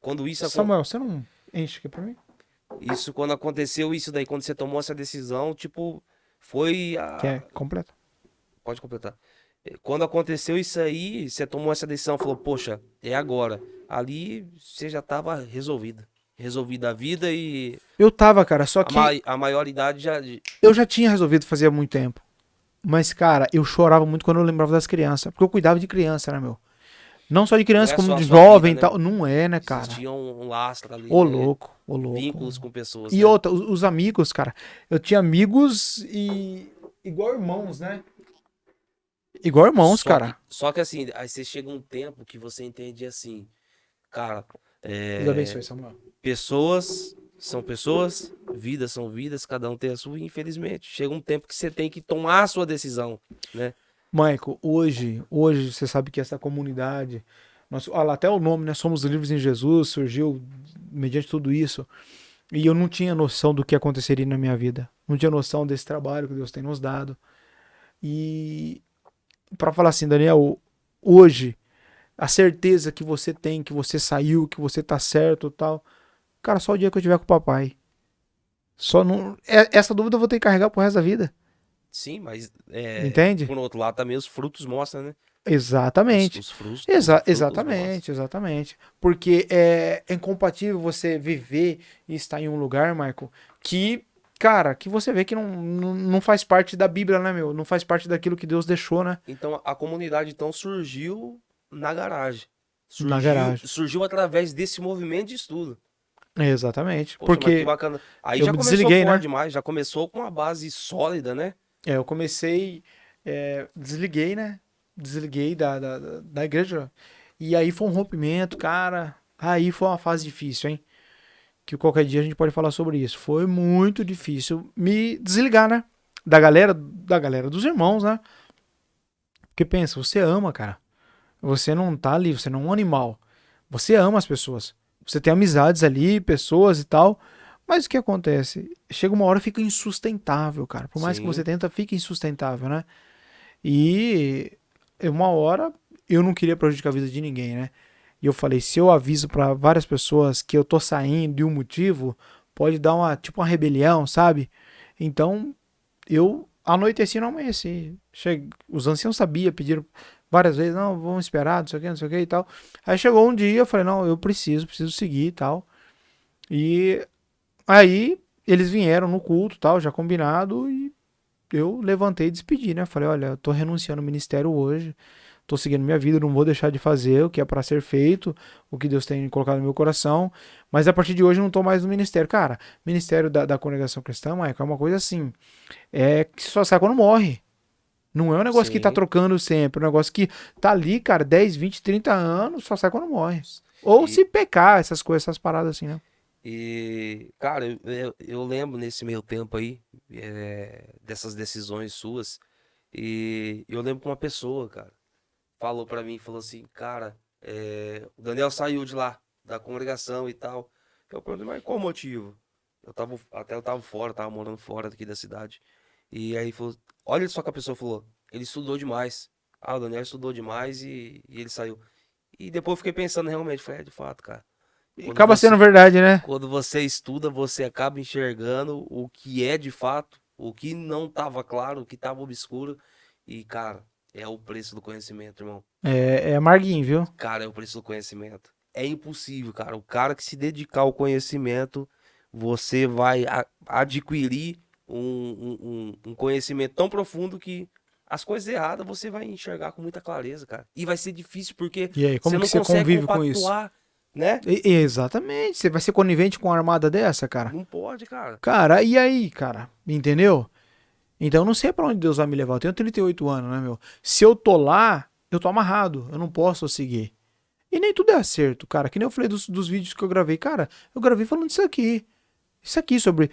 quando isso Samuel, você não enche aqui pra mim? Isso, quando aconteceu isso daí, quando você tomou essa decisão, tipo, foi a... Quer completo? Pode completar. Quando aconteceu isso aí, você tomou essa decisão, falou, poxa, é agora. Ali você já tava resolvida. Resolvida a vida e Eu tava, cara, só que a maioridade já... eu já tinha resolvido fazia muito tempo. Mas, cara, eu chorava muito quando eu lembrava das crianças. Porque eu cuidava de criança, né, meu? Não só de criança, Não é como só a de sua jovem e vida, né? tal. Não é, né, cara? Existia um lastro ali, Ô, né? louco, ô, louco. Vínculos com pessoas, E né? outra, os amigos, cara. Eu tinha amigos e. Igual irmãos, né? Igual irmãos, cara. Só que assim, aí você chega um tempo que você entende assim, cara, Deus abençoe, Samuel. pessoas são vidas, cada um tem a sua, e infelizmente. Chega um tempo que você tem que tomar a sua decisão, né? Michael, hoje você sabe que essa comunidade. Olha, até o nome, né? Somos Livres em Jesus, surgiu mediante tudo isso. E eu não tinha noção do que aconteceria na minha vida. Não tinha noção desse trabalho que Deus tem nos dado. E para falar assim, Daniel, hoje, a certeza que você tem, que você saiu, que você tá certo e tal. Cara, só o dia que eu tiver com o papai. Só não. Essa dúvida eu vou ter que carregar pro resto da vida. Sim, mas Entende? por outro lado também os frutos mostram, né? Exatamente. Os frutos, os frutos bons. Exatamente. Porque é incompatível você viver e estar em um lugar, Michael, que, cara, que você vê que não faz parte da Bíblia, né, meu? Não faz parte daquilo que Deus deixou, né? Então a comunidade então surgiu na garagem. Na Surgiu, garagem. surgiu através desse movimento de estudo. Exatamente. Poxa, mas que Porque bacana. Aí eu já me começou desliguei, forte né? demais, já começou com uma base sólida, né? Eu comecei, desliguei, né? Desliguei da igreja. E aí foi um rompimento, cara. Aí foi uma fase difícil, hein? Que qualquer dia a gente pode falar sobre isso. Foi muito difícil me desligar, né? Da galera dos irmãos, né? Porque pensa, você ama, cara. Você não tá ali, você não é um animal. Você ama as pessoas. Você tem amizades ali, pessoas e tal. Mas o que acontece? Chega uma hora e fica insustentável, cara. Por mais que você Sim, tenta, fica insustentável, né? E uma hora eu não queria prejudicar a vida de ninguém, né? E eu falei, se eu aviso pra várias pessoas que eu tô saindo de um motivo, pode dar uma, tipo uma rebelião, sabe? Então, eu anoiteci e não amanheci. Os anciãos sabiam, pediram várias vezes, não, vamos esperar, não sei o que e tal. Aí chegou um dia, eu falei, não, eu preciso seguir e tal. E aí eles vieram no culto, tal, já combinado, e eu levantei e despedi, né? Falei, olha, eu tô renunciando ao ministério hoje, tô seguindo minha vida, não vou deixar de fazer o que é para ser feito, o que Deus tem colocado no meu coração, mas a partir de hoje eu não tô mais no ministério. Cara, ministério da congregação cristã, Maica, é uma coisa assim, que só sai quando morre. Não é um negócio que tá sim. trocando sempre, é um negócio que tá ali, cara, 10, 20, 30 anos, só sai quando morre. Ou E, se pecar, essas coisas, essas paradas assim, né? cara, eu lembro nesse meio tempo aí, dessas decisões suas, e eu lembro que uma pessoa, cara, falou pra mim, falou assim, cara, o Daniel saiu de lá, da congregação e tal. Eu perguntei, mas qual o motivo? Eu tava fora, tava morando fora daqui da cidade. E aí falou, olha só que a pessoa falou, ele estudou demais. Ah, o Daniel estudou demais e ele saiu. E depois eu fiquei pensando realmente, falei, de fato, cara, E quando acaba sendo você, verdade, né? quando você estuda, você acaba enxergando o que é de fato, o que não estava claro, o que estava obscuro. E, cara, é o preço do conhecimento, irmão. É amarguinho, viu? Cara, é o preço do conhecimento. É impossível, cara. O cara que se dedicar ao conhecimento, você vai adquirir um conhecimento tão profundo que as coisas erradas você vai enxergar com muita clareza, cara. E vai ser difícil porque E aí, você como que não você consegue convive com isso? compactuar, né? Exatamente. Você vai ser conivente com uma armada dessa, cara? Não pode, cara. Cara, e aí, cara? Entendeu? Então eu não sei pra onde Deus vai me levar. Eu tenho 38 anos, né, meu? Se eu tô lá, eu tô amarrado. Eu não posso seguir. E nem tudo é acerto, cara. Que nem eu falei dos vídeos que eu gravei. Cara, eu gravei falando disso aqui. Isso aqui sobre.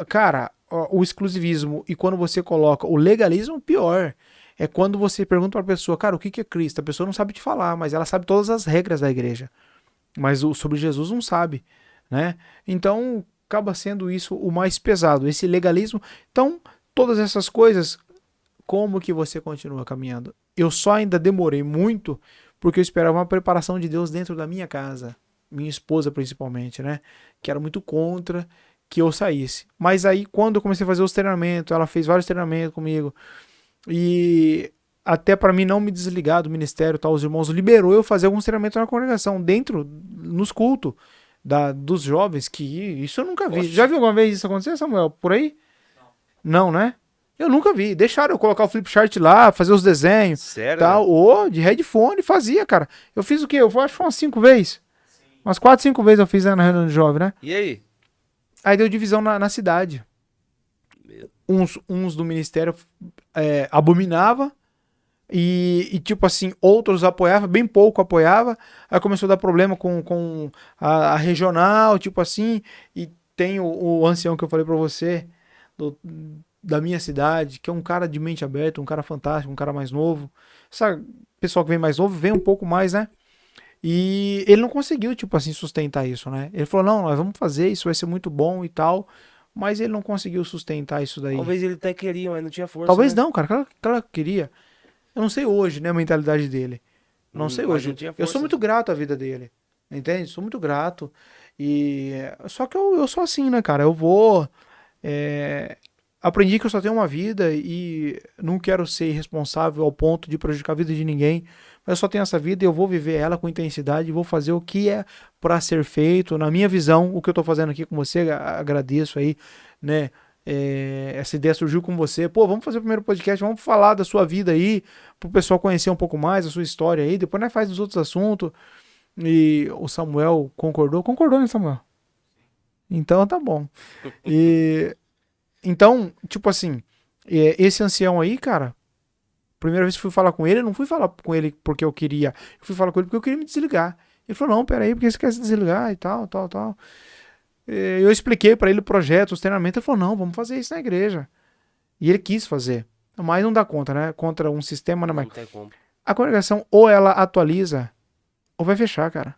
Cara, o exclusivismo e quando você coloca o legalismo, pior. É quando você pergunta pra pessoa, cara, o que é Cristo? A pessoa não sabe te falar, mas ela sabe todas as regras da igreja. Mas sobre Jesus não sabe, né? Então acaba sendo isso o mais pesado, esse legalismo. Então, todas essas coisas, como que você continua caminhando? Eu só ainda demorei muito porque eu esperava uma preparação de Deus dentro da minha casa, minha esposa principalmente, né? Que era muito contra que eu saísse. Mas aí, quando eu comecei a fazer os treinamentos, ela fez vários treinamentos comigo e até para mim não me desligar do ministério, tá? Os irmãos liberou eu fazer alguns treinamentos na congregação, dentro, nos cultos dos jovens, que isso eu nunca vi. Já Oxe, viu alguma vez isso acontecer, Samuel? Por aí? Não, né? Eu nunca vi. Deixaram eu colocar o flip chart lá, fazer os desenhos, sério, tal. velho? Ou de headphone, fazia, cara. Eu fiz o quê? Eu acho que foi umas 5 vezes. Umas 4, 5 vezes eu fiz, né, na reunião de jovem, né? E aí? Aí deu divisão na cidade. Meu- Uns do ministério abominava. Tipo assim, outros apoiavam, bem pouco apoiava. Aí começou a dar problema com a regional, tipo assim. E tem o ancião que eu falei pra você, do- da minha cidade, que é um cara de mente aberta, um cara fantástico, um cara mais novo. Essa pessoal que vem mais novo vem um pouco mais, né? E ele não conseguiu, tipo assim, sustentar isso, né? Ele falou, não, nós vamos fazer, isso vai ser muito bom e tal. Mas ele não conseguiu sustentar isso daí. Talvez ele até queria, mas não tinha força, Talvez né? não, cara, ela queria. Eu não sei hoje, né, a mentalidade dele. Não sei Mas não hoje. tinha Eu sou força. muito grato à vida dele. Entende? Sou muito grato. Só que eu sou assim, né, cara? Eu vou. é, aprendi que eu só tenho uma vida e não quero ser irresponsável ao ponto de prejudicar a vida de ninguém. Mas eu só tenho essa vida e eu vou viver ela com intensidade e vou fazer o que é para ser feito. Na minha visão, o que eu tô fazendo aqui com você, agradeço aí, né? Essa ideia surgiu com você. Pô, vamos fazer o primeiro podcast, vamos falar da sua vida aí, pro pessoal conhecer um pouco mais a sua história aí. Depois nós faz os outros assuntos. E o Samuel concordou? Concordou, né, Samuel? Então tá bom. E então, tipo assim, esse ancião aí, cara, primeira vez que fui falar com ele, eu não fui falar com ele porque eu queria, eu fui falar com ele porque eu queria me desligar. Ele falou, não, peraí, porque você quer se desligar e tal, tal, tal. Eu expliquei pra ele o projeto, os treinamentos, ele falou, não, vamos fazer isso na igreja. E ele quis fazer. Mas não dá conta, né? Contra um sistema, né, Não Michael? tem como. A congregação, ou ela atualiza, ou vai fechar, cara.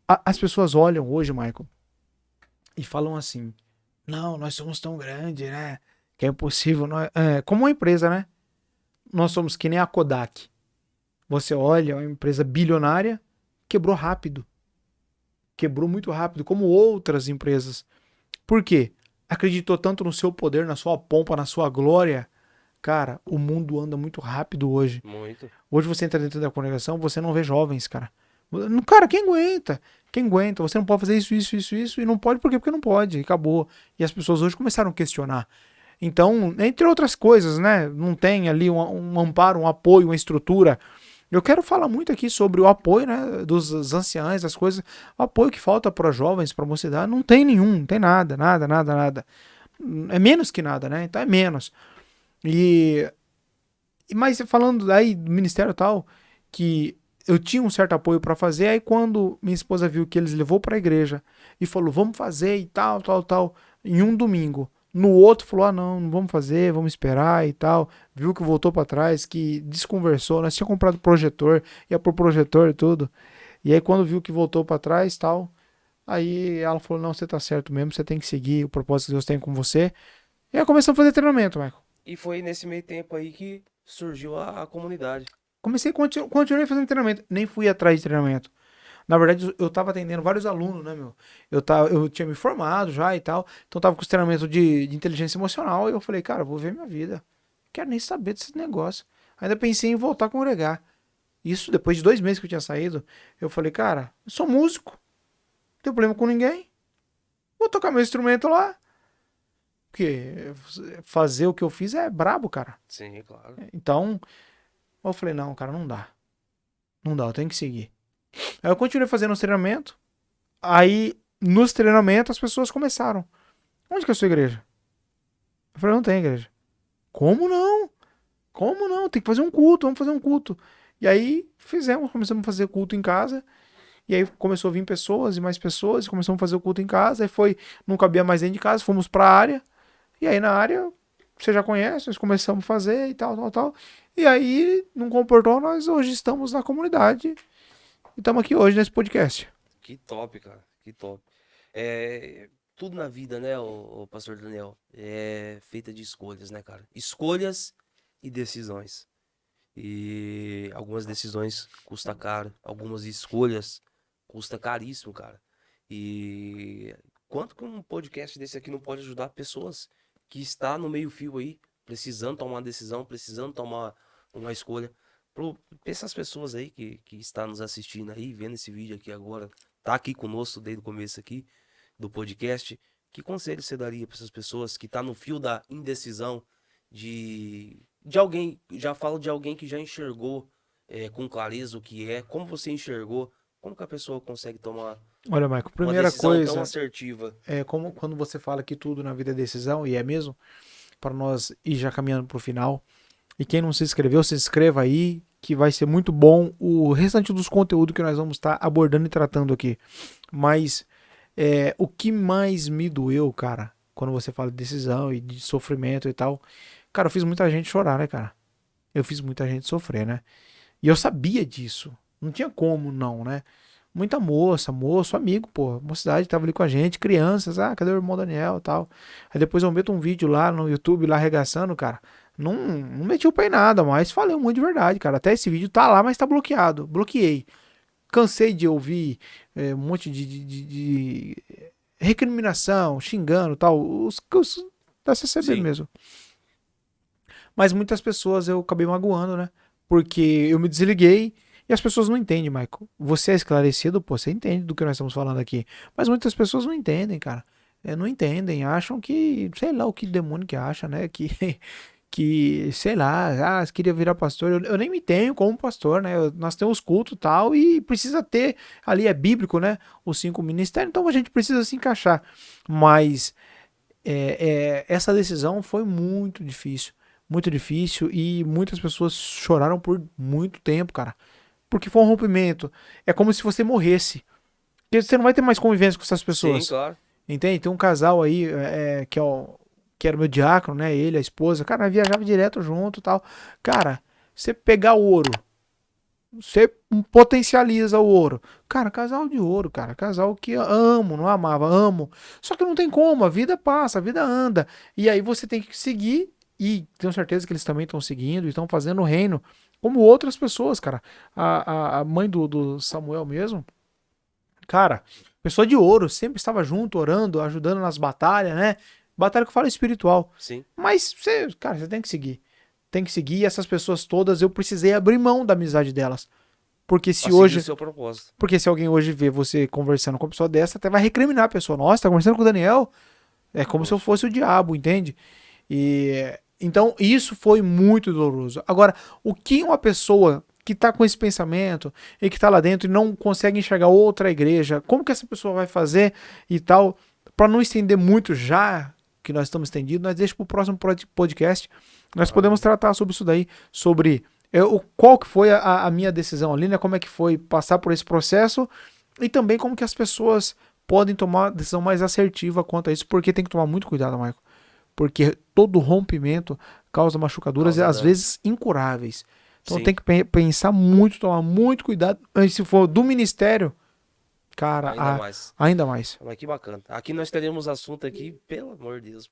As pessoas olham hoje, Michael, e falam assim, não, nós somos tão grandes, né? Que é impossível. Como uma empresa, né? Nós somos que nem a Kodak. Você olha, é uma empresa bilionária, quebrou rápido. Quebrou muito rápido, como outras empresas. Por quê? Acreditou tanto no seu poder, na sua pompa, na sua glória. Cara, o mundo anda muito rápido hoje. Muito. Hoje você entra dentro da congregação, você não vê jovens, cara. Cara, quem aguenta? Quem aguenta? Você não pode fazer isso, e não pode por quê? Porque não pode, e acabou. E as pessoas hoje começaram a questionar. Então, entre outras coisas, né? Não tem ali um amparo, um apoio, uma estrutura. Eu quero falar muito aqui sobre o apoio, né, dos anciãos, das coisas, o apoio que falta para jovens, para a mocidade, não tem nenhum, não tem nada, nada, nada, nada. É menos que nada, né? Então é menos. Mas falando aí do ministério e tal, que eu tinha um certo apoio para fazer, aí quando minha esposa viu que eles levou para a igreja e falou, vamos fazer e tal, tal, tal, em um domingo. No outro falou, não, não vamos fazer, vamos esperar e tal. Viu que voltou para trás, que desconversou, nós tínhamos comprado projetor, ia por projetor e tudo. E aí quando viu que voltou para trás tal, aí ela falou, não, você tá certo mesmo, você tem que seguir o propósito que Deus tem com você. E aí começamos a fazer treinamento, Michael. E foi nesse meio tempo aí que surgiu a comunidade. Continuei fazendo treinamento, nem fui atrás de treinamento. Na verdade, eu tava atendendo vários alunos, né, meu? Eu tinha me formado já e tal, então tava com os treinamentos de inteligência emocional, e eu falei, cara, vou ver minha vida. Não quero nem saber desse negócio. Ainda pensei em voltar a congregar. Isso depois de 2 meses que eu tinha saído, eu falei, cara, eu sou músico, não tenho problema com ninguém, vou tocar meu instrumento lá. Porque fazer o que eu fiz é brabo, cara. Sim, claro. Então, eu falei, não, cara, não dá. Não dá, eu tenho que seguir. Aí eu continuei fazendo os treinamentos. Aí, nos treinamentos, as pessoas começaram. Onde que é a sua igreja? Eu falei, não tem igreja. Como não? Como não? Tem que fazer um culto, vamos fazer um culto. E aí, começamos a fazer culto em casa. E aí começou a vir pessoas e mais pessoas. E começamos a fazer o culto em casa. Aí não cabia mais dentro de casa, fomos pra área. E aí na área, você já conhece, nós começamos a fazer e tal, tal, tal. E aí, não comportou, nós hoje estamos na comunidade. E estamos aqui hoje nesse podcast. Que top, cara. Que top. Tudo na vida, né, o pastor Daniel, é feita de escolhas, né, cara? Escolhas e decisões. E algumas decisões custa caro, algumas escolhas custa caríssimo, cara. E quanto que um podcast desse aqui não pode ajudar pessoas que está no meio-fio aí, precisando tomar uma decisão, precisando tomar uma escolha. Pra essas pessoas aí que está nos assistindo aí, vendo esse vídeo aqui agora, tá aqui conosco desde o começo aqui do podcast, que conselho você daria para essas pessoas que tá no fio da indecisão de alguém, já falo de alguém que já enxergou com clareza o que é, como você enxergou, como que a pessoa consegue tomar Olha, Michael, uma primeira decisão tão coisa assertiva? é como quando você fala que tudo na vida é decisão, e é mesmo, para nós ir já caminhando pro final. E quem não se inscreveu, se inscreva aí, que vai ser muito bom o restante dos conteúdos que nós vamos estar abordando e tratando aqui. Mas o que mais me doeu, cara, quando você fala de decisão e de sofrimento e tal, cara, eu fiz muita gente chorar, né, cara? Eu fiz muita gente sofrer, né? E eu sabia disso. Não tinha como não, né? Muita moço, amigo, pô, mocidade tava ali com a gente, crianças, cadê o irmão Daniel e tal. Aí depois eu meto um vídeo lá no YouTube, lá arregaçando, cara. Não meti o pé em nada, mas falei um monte de verdade, cara. Até esse vídeo tá lá, mas tá bloqueado. Bloqueei. Cansei de ouvir um monte de recriminação, xingando e tal. da CCB Sim. mesmo. Mas muitas pessoas eu acabei magoando, né? Porque eu me desliguei e as pessoas não entendem, Michael. Você é esclarecido, pô, você entende do que nós estamos falando aqui. Mas muitas pessoas não entendem, cara. Não entendem, acham que, sei lá o que demônio que acha, né? Que sei lá, queria virar pastor. Eu nem me tenho como pastor, né? Nós temos culto e tal, e precisa ter, ali é bíblico, né? Os 5 ministérios, então a gente precisa se encaixar. Mas essa decisão foi muito difícil, e muitas pessoas choraram por muito tempo, cara. Porque foi um rompimento. É como se você morresse. Porque você não vai ter mais convivência com essas Sim, pessoas. claro. Entende? Tem um casal aí que era o meu diácono, né? Ele, a esposa. Cara, nós viajava direto junto e tal. Cara, você pegar o ouro, você potencializa o ouro. Cara, casal de ouro, cara. Casal que amo, não amava, amo. Só que não tem como, a vida passa, a vida anda. E aí você tem que seguir, e tenho certeza que eles também estão seguindo e estão fazendo o reino, como outras pessoas, cara. A mãe do Samuel mesmo, cara, pessoa de ouro, sempre estava junto, orando, ajudando nas batalhas, né? Batalha que eu falo espiritual. Sim. Mas você, cara, você tem que seguir. Tem que seguir. E essas pessoas todas, eu precisei abrir mão da amizade delas. Porque Pra se seguir o hoje, seu propósito. porque se alguém hoje vê você conversando com uma pessoa dessa, até vai recriminar a pessoa. Nossa, tá conversando com o Daniel? É como se eu Poxa. fosse o diabo, entende? E então isso foi muito doloroso. Agora, o que uma pessoa que está com esse pensamento e que está lá dentro e não consegue enxergar outra igreja, como que essa pessoa vai fazer e tal, para não estender muito já que nós estamos estendidos, nós deixamos para o próximo podcast. Nós podemos Maravilha. tratar sobre isso daí, sobre qual que foi a minha decisão ali, né? Como é que foi passar por esse processo e também como que as pessoas podem tomar decisão mais assertiva quanto a isso, porque tem que tomar muito cuidado, Michael, porque todo rompimento causa machucaduras e Causa às dano. vezes incuráveis. Então Sim. tem que pensar muito, tomar muito cuidado. E se for do ministério, cara, Ainda mais. ainda mais. Mas que bacana. Aqui nós teremos assunto aqui, pelo amor de Deus, Eu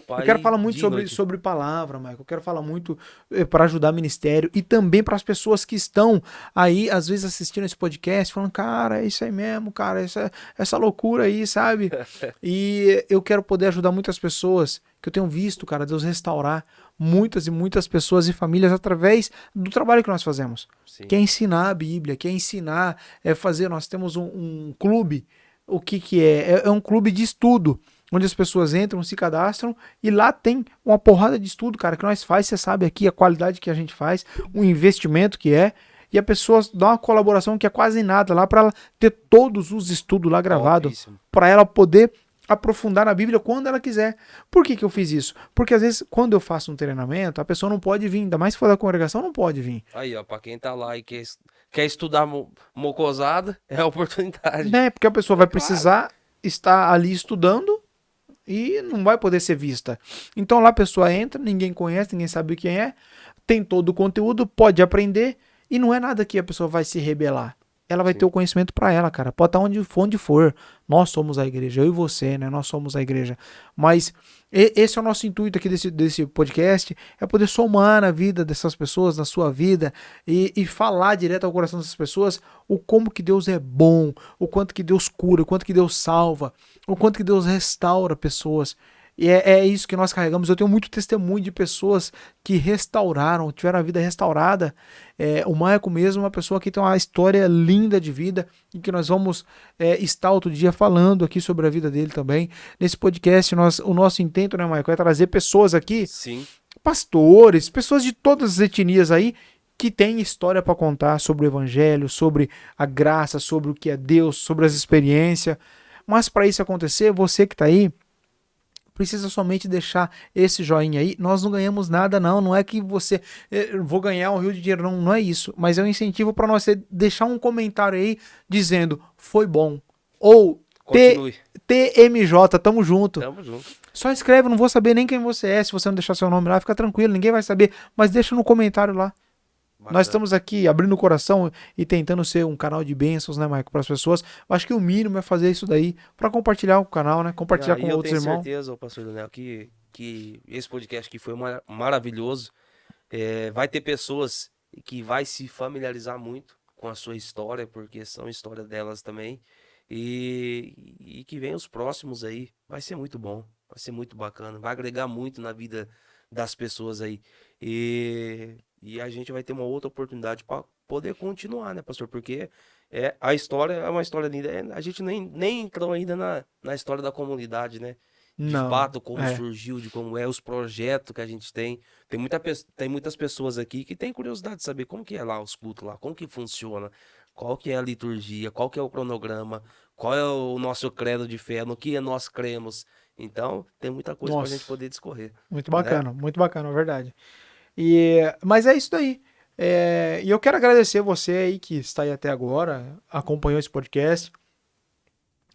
pra quero ir falar muito dia e noite. sobre palavra, Michael. Eu quero falar muito para ajudar o ministério e também para as pessoas que estão aí, às vezes, assistindo esse podcast, falando, cara, é isso aí mesmo, cara, essa loucura aí, sabe? E eu quero poder ajudar muitas pessoas, que eu tenho visto, cara, Deus restaurar muitas e muitas pessoas e famílias através do trabalho que nós fazemos. Que Sim. é ensinar a Bíblia, que é ensinar, fazer. Nós temos um clube. O que, que é? É um clube de estudo, onde as pessoas entram, se cadastram e lá tem uma porrada de estudo, cara, que nós faz, você sabe aqui a qualidade que a gente faz, o investimento que é, e a pessoa dá uma colaboração que é quase nada lá para ela ter todos os estudos lá gravados, Topíssimo. para ela poder aprofundar na Bíblia quando ela quiser. Por que eu fiz isso? Porque às vezes, quando eu faço um treinamento, a pessoa não pode vir, ainda mais se for da congregação, não pode vir. Aí, ó, pra quem tá lá e quer estudar mocosada, é a oportunidade. Né? Porque a pessoa É vai claro. precisar estar ali estudando e não vai poder ser vista. Então lá a pessoa entra, ninguém conhece, ninguém sabe quem é, tem todo o conteúdo, pode aprender e não é nada que a pessoa vai se rebelar. Ela vai ter Sim. o conhecimento para ela, cara. Pode estar onde for. Nós somos a igreja, eu e você, né? Nós somos a igreja. Mas esse é o nosso intuito aqui desse podcast, é poder somar na vida dessas pessoas, na sua vida, e falar direto ao coração dessas pessoas o como que Deus é bom, o quanto que Deus cura, o quanto que Deus salva, o quanto que Deus restaura pessoas. E é isso que nós carregamos. Eu tenho muito testemunho de pessoas que restauraram, tiveram a vida restaurada. O Maico mesmo é uma pessoa que tem uma história linda de vida e que nós vamos estar outro dia falando aqui sobre a vida dele também. Nesse podcast, o nosso intento, né, Maico, é trazer pessoas aqui, Sim. pastores, pessoas de todas as etnias aí, que têm história para contar sobre o evangelho, sobre a graça, sobre o que é Deus, sobre as experiências. Mas para isso acontecer, você que está aí, precisa somente deixar esse joinha aí. Nós não ganhamos nada, não é que você vou ganhar um rio de dinheiro, não é isso, mas é um incentivo para nós deixar um comentário aí dizendo foi bom ou Continue. TMJ, tamo junto. Tamo junto. Só escreve, não vou saber nem quem você é, se você não deixar seu nome lá, fica tranquilo, ninguém vai saber, mas deixa no comentário lá. Nós Bacana. estamos aqui abrindo o coração e tentando ser um canal de bênçãos, né, Maico, para as pessoas. Eu acho que o mínimo é fazer isso daí para compartilhar o canal, né? Compartilhar E com eu outros tenho irmãos. certeza, ô pastor Daniel, que esse podcast aqui foi maravilhoso. Vai ter pessoas que vai se familiarizar muito com a sua história, porque são histórias delas também. E que vem os próximos aí. Vai ser muito bom. Vai ser muito bacana, vai agregar muito na vida das pessoas aí. E a gente vai ter uma outra oportunidade para poder continuar, né, pastor? Porque a história é uma história linda. A gente nem entrou ainda na história da comunidade, né? De Não, fato, como é. surgiu, de como é, os projetos que a gente tem. Tem muitas pessoas aqui que têm curiosidade de saber como que é lá os cultos lá, como que funciona, qual que é a liturgia, qual que é o cronograma, qual é o nosso credo de fé, no que nós cremos. Então, tem muita coisa para a gente Nossa, poder discorrer, né? muito bacana, é verdade. Mas é isso daí. E eu quero agradecer você aí que está aí até agora, acompanhou esse podcast.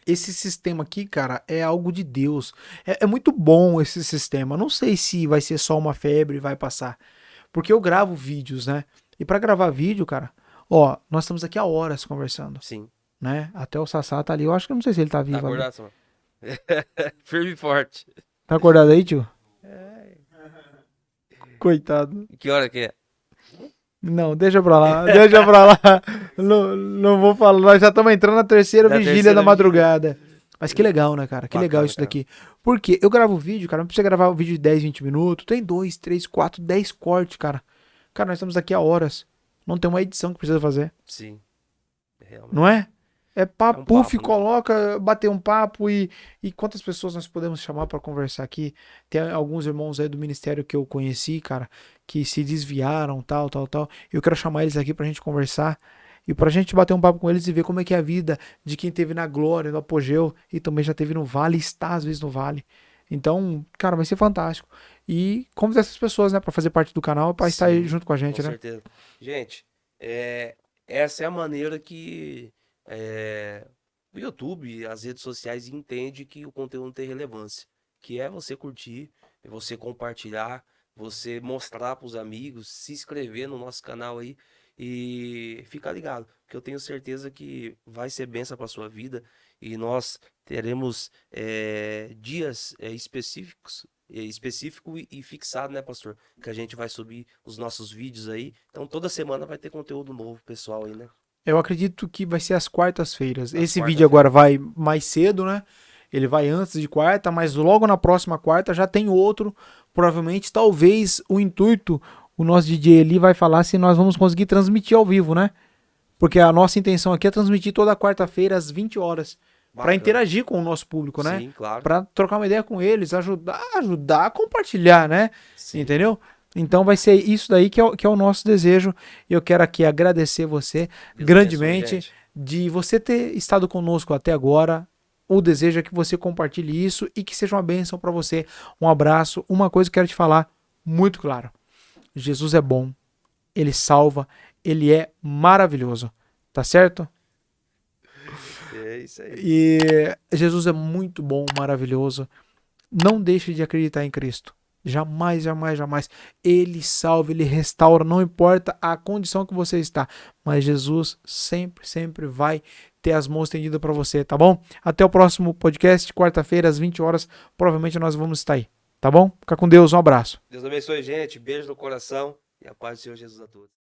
Esse sistema aqui, cara, é algo de Deus. É muito bom esse sistema. Não sei se vai ser só uma febre e vai passar. Porque eu gravo vídeos, né? E para gravar vídeo, cara, ó, nós estamos aqui há horas conversando, Sim. né? Até o Sassá tá ali. Eu acho que eu não sei se ele tá Tá vivo ali. acordado, Samuel? Firme e forte. Tá acordado aí, tio? Coitado. Que hora que é? Não, deixa pra lá, deixa pra lá. Não, não vou falar. Nós já estamos entrando na terceira Na vigília terceira da vigília. madrugada. Mas que legal, né, cara? Que legal Bacana, isso cara. daqui. Porque eu gravo vídeo, cara. Não precisa gravar um vídeo de 10, 20 minutos. Tem 2, 3, 4, 10 cortes, cara. Cara, nós estamos aqui há horas. Não tem uma edição que precisa fazer. Sim, realmente. Não é? É É um papo, papo, né? coloca, bater um papo e quantas pessoas nós podemos chamar pra conversar aqui? Tem alguns irmãos aí do ministério que eu conheci, cara, que se desviaram, tal, tal, tal. Eu quero chamar eles aqui pra gente conversar e pra gente bater um papo com eles e ver como é que é a vida de quem teve na glória, no apogeu e também já teve no vale, está às vezes no vale. Então, cara, vai ser fantástico. E convidar essas pessoas, né, pra fazer parte do canal, pra estar aí Sim, junto com a com gente, né? certeza. Gente, essa é a maneira que o YouTube, as redes sociais entende que o conteúdo tem relevância, que é você curtir, é você compartilhar, você mostrar para os amigos, se inscrever no nosso canal aí e ficar ligado, porque eu tenho certeza que vai ser bênção para sua vida e nós teremos dias específico e fixado, né, pastor? Que a gente vai subir os nossos vídeos aí. Então toda semana vai ter conteúdo novo, pessoal, aí, né? Eu acredito que vai ser às quartas-feiras. Nas Esse vídeo agora quarta-feira. vai mais cedo, né? Ele vai antes de quarta, mas logo na próxima quarta já tem outro. Provavelmente, talvez o intuito, o nosso DJ ali vai falar se nós vamos conseguir transmitir ao vivo, né? Porque a nossa intenção aqui é transmitir toda quarta-feira às 20 horas. Para Bacana. interagir com o nosso público, né? Sim, claro. Para trocar uma ideia com eles, ajudar a compartilhar, né? Sim. Entendeu? Então vai ser isso daí que é o nosso desejo. E eu quero aqui agradecer você Deus grandemente abençoe, gente. de você ter estado conosco até agora. O desejo é que você compartilhe isso e que seja uma bênção para você. Um abraço. Uma coisa que eu quero te falar muito claro. Jesus é bom. Ele salva. Ele é maravilhoso. Tá certo? É isso aí. E Jesus é muito bom, maravilhoso. Não deixe de acreditar em Cristo. Jamais, jamais, jamais. Ele salva, ele restaura, não importa a condição que você está. Mas Jesus sempre, sempre vai ter as mãos estendidas para você, tá bom? Até o próximo podcast, quarta-feira, às 20 horas. Provavelmente nós vamos estar aí, tá bom? Fica com Deus, um abraço. Deus abençoe, gente. Beijo no coração e a paz do Senhor Jesus a todos.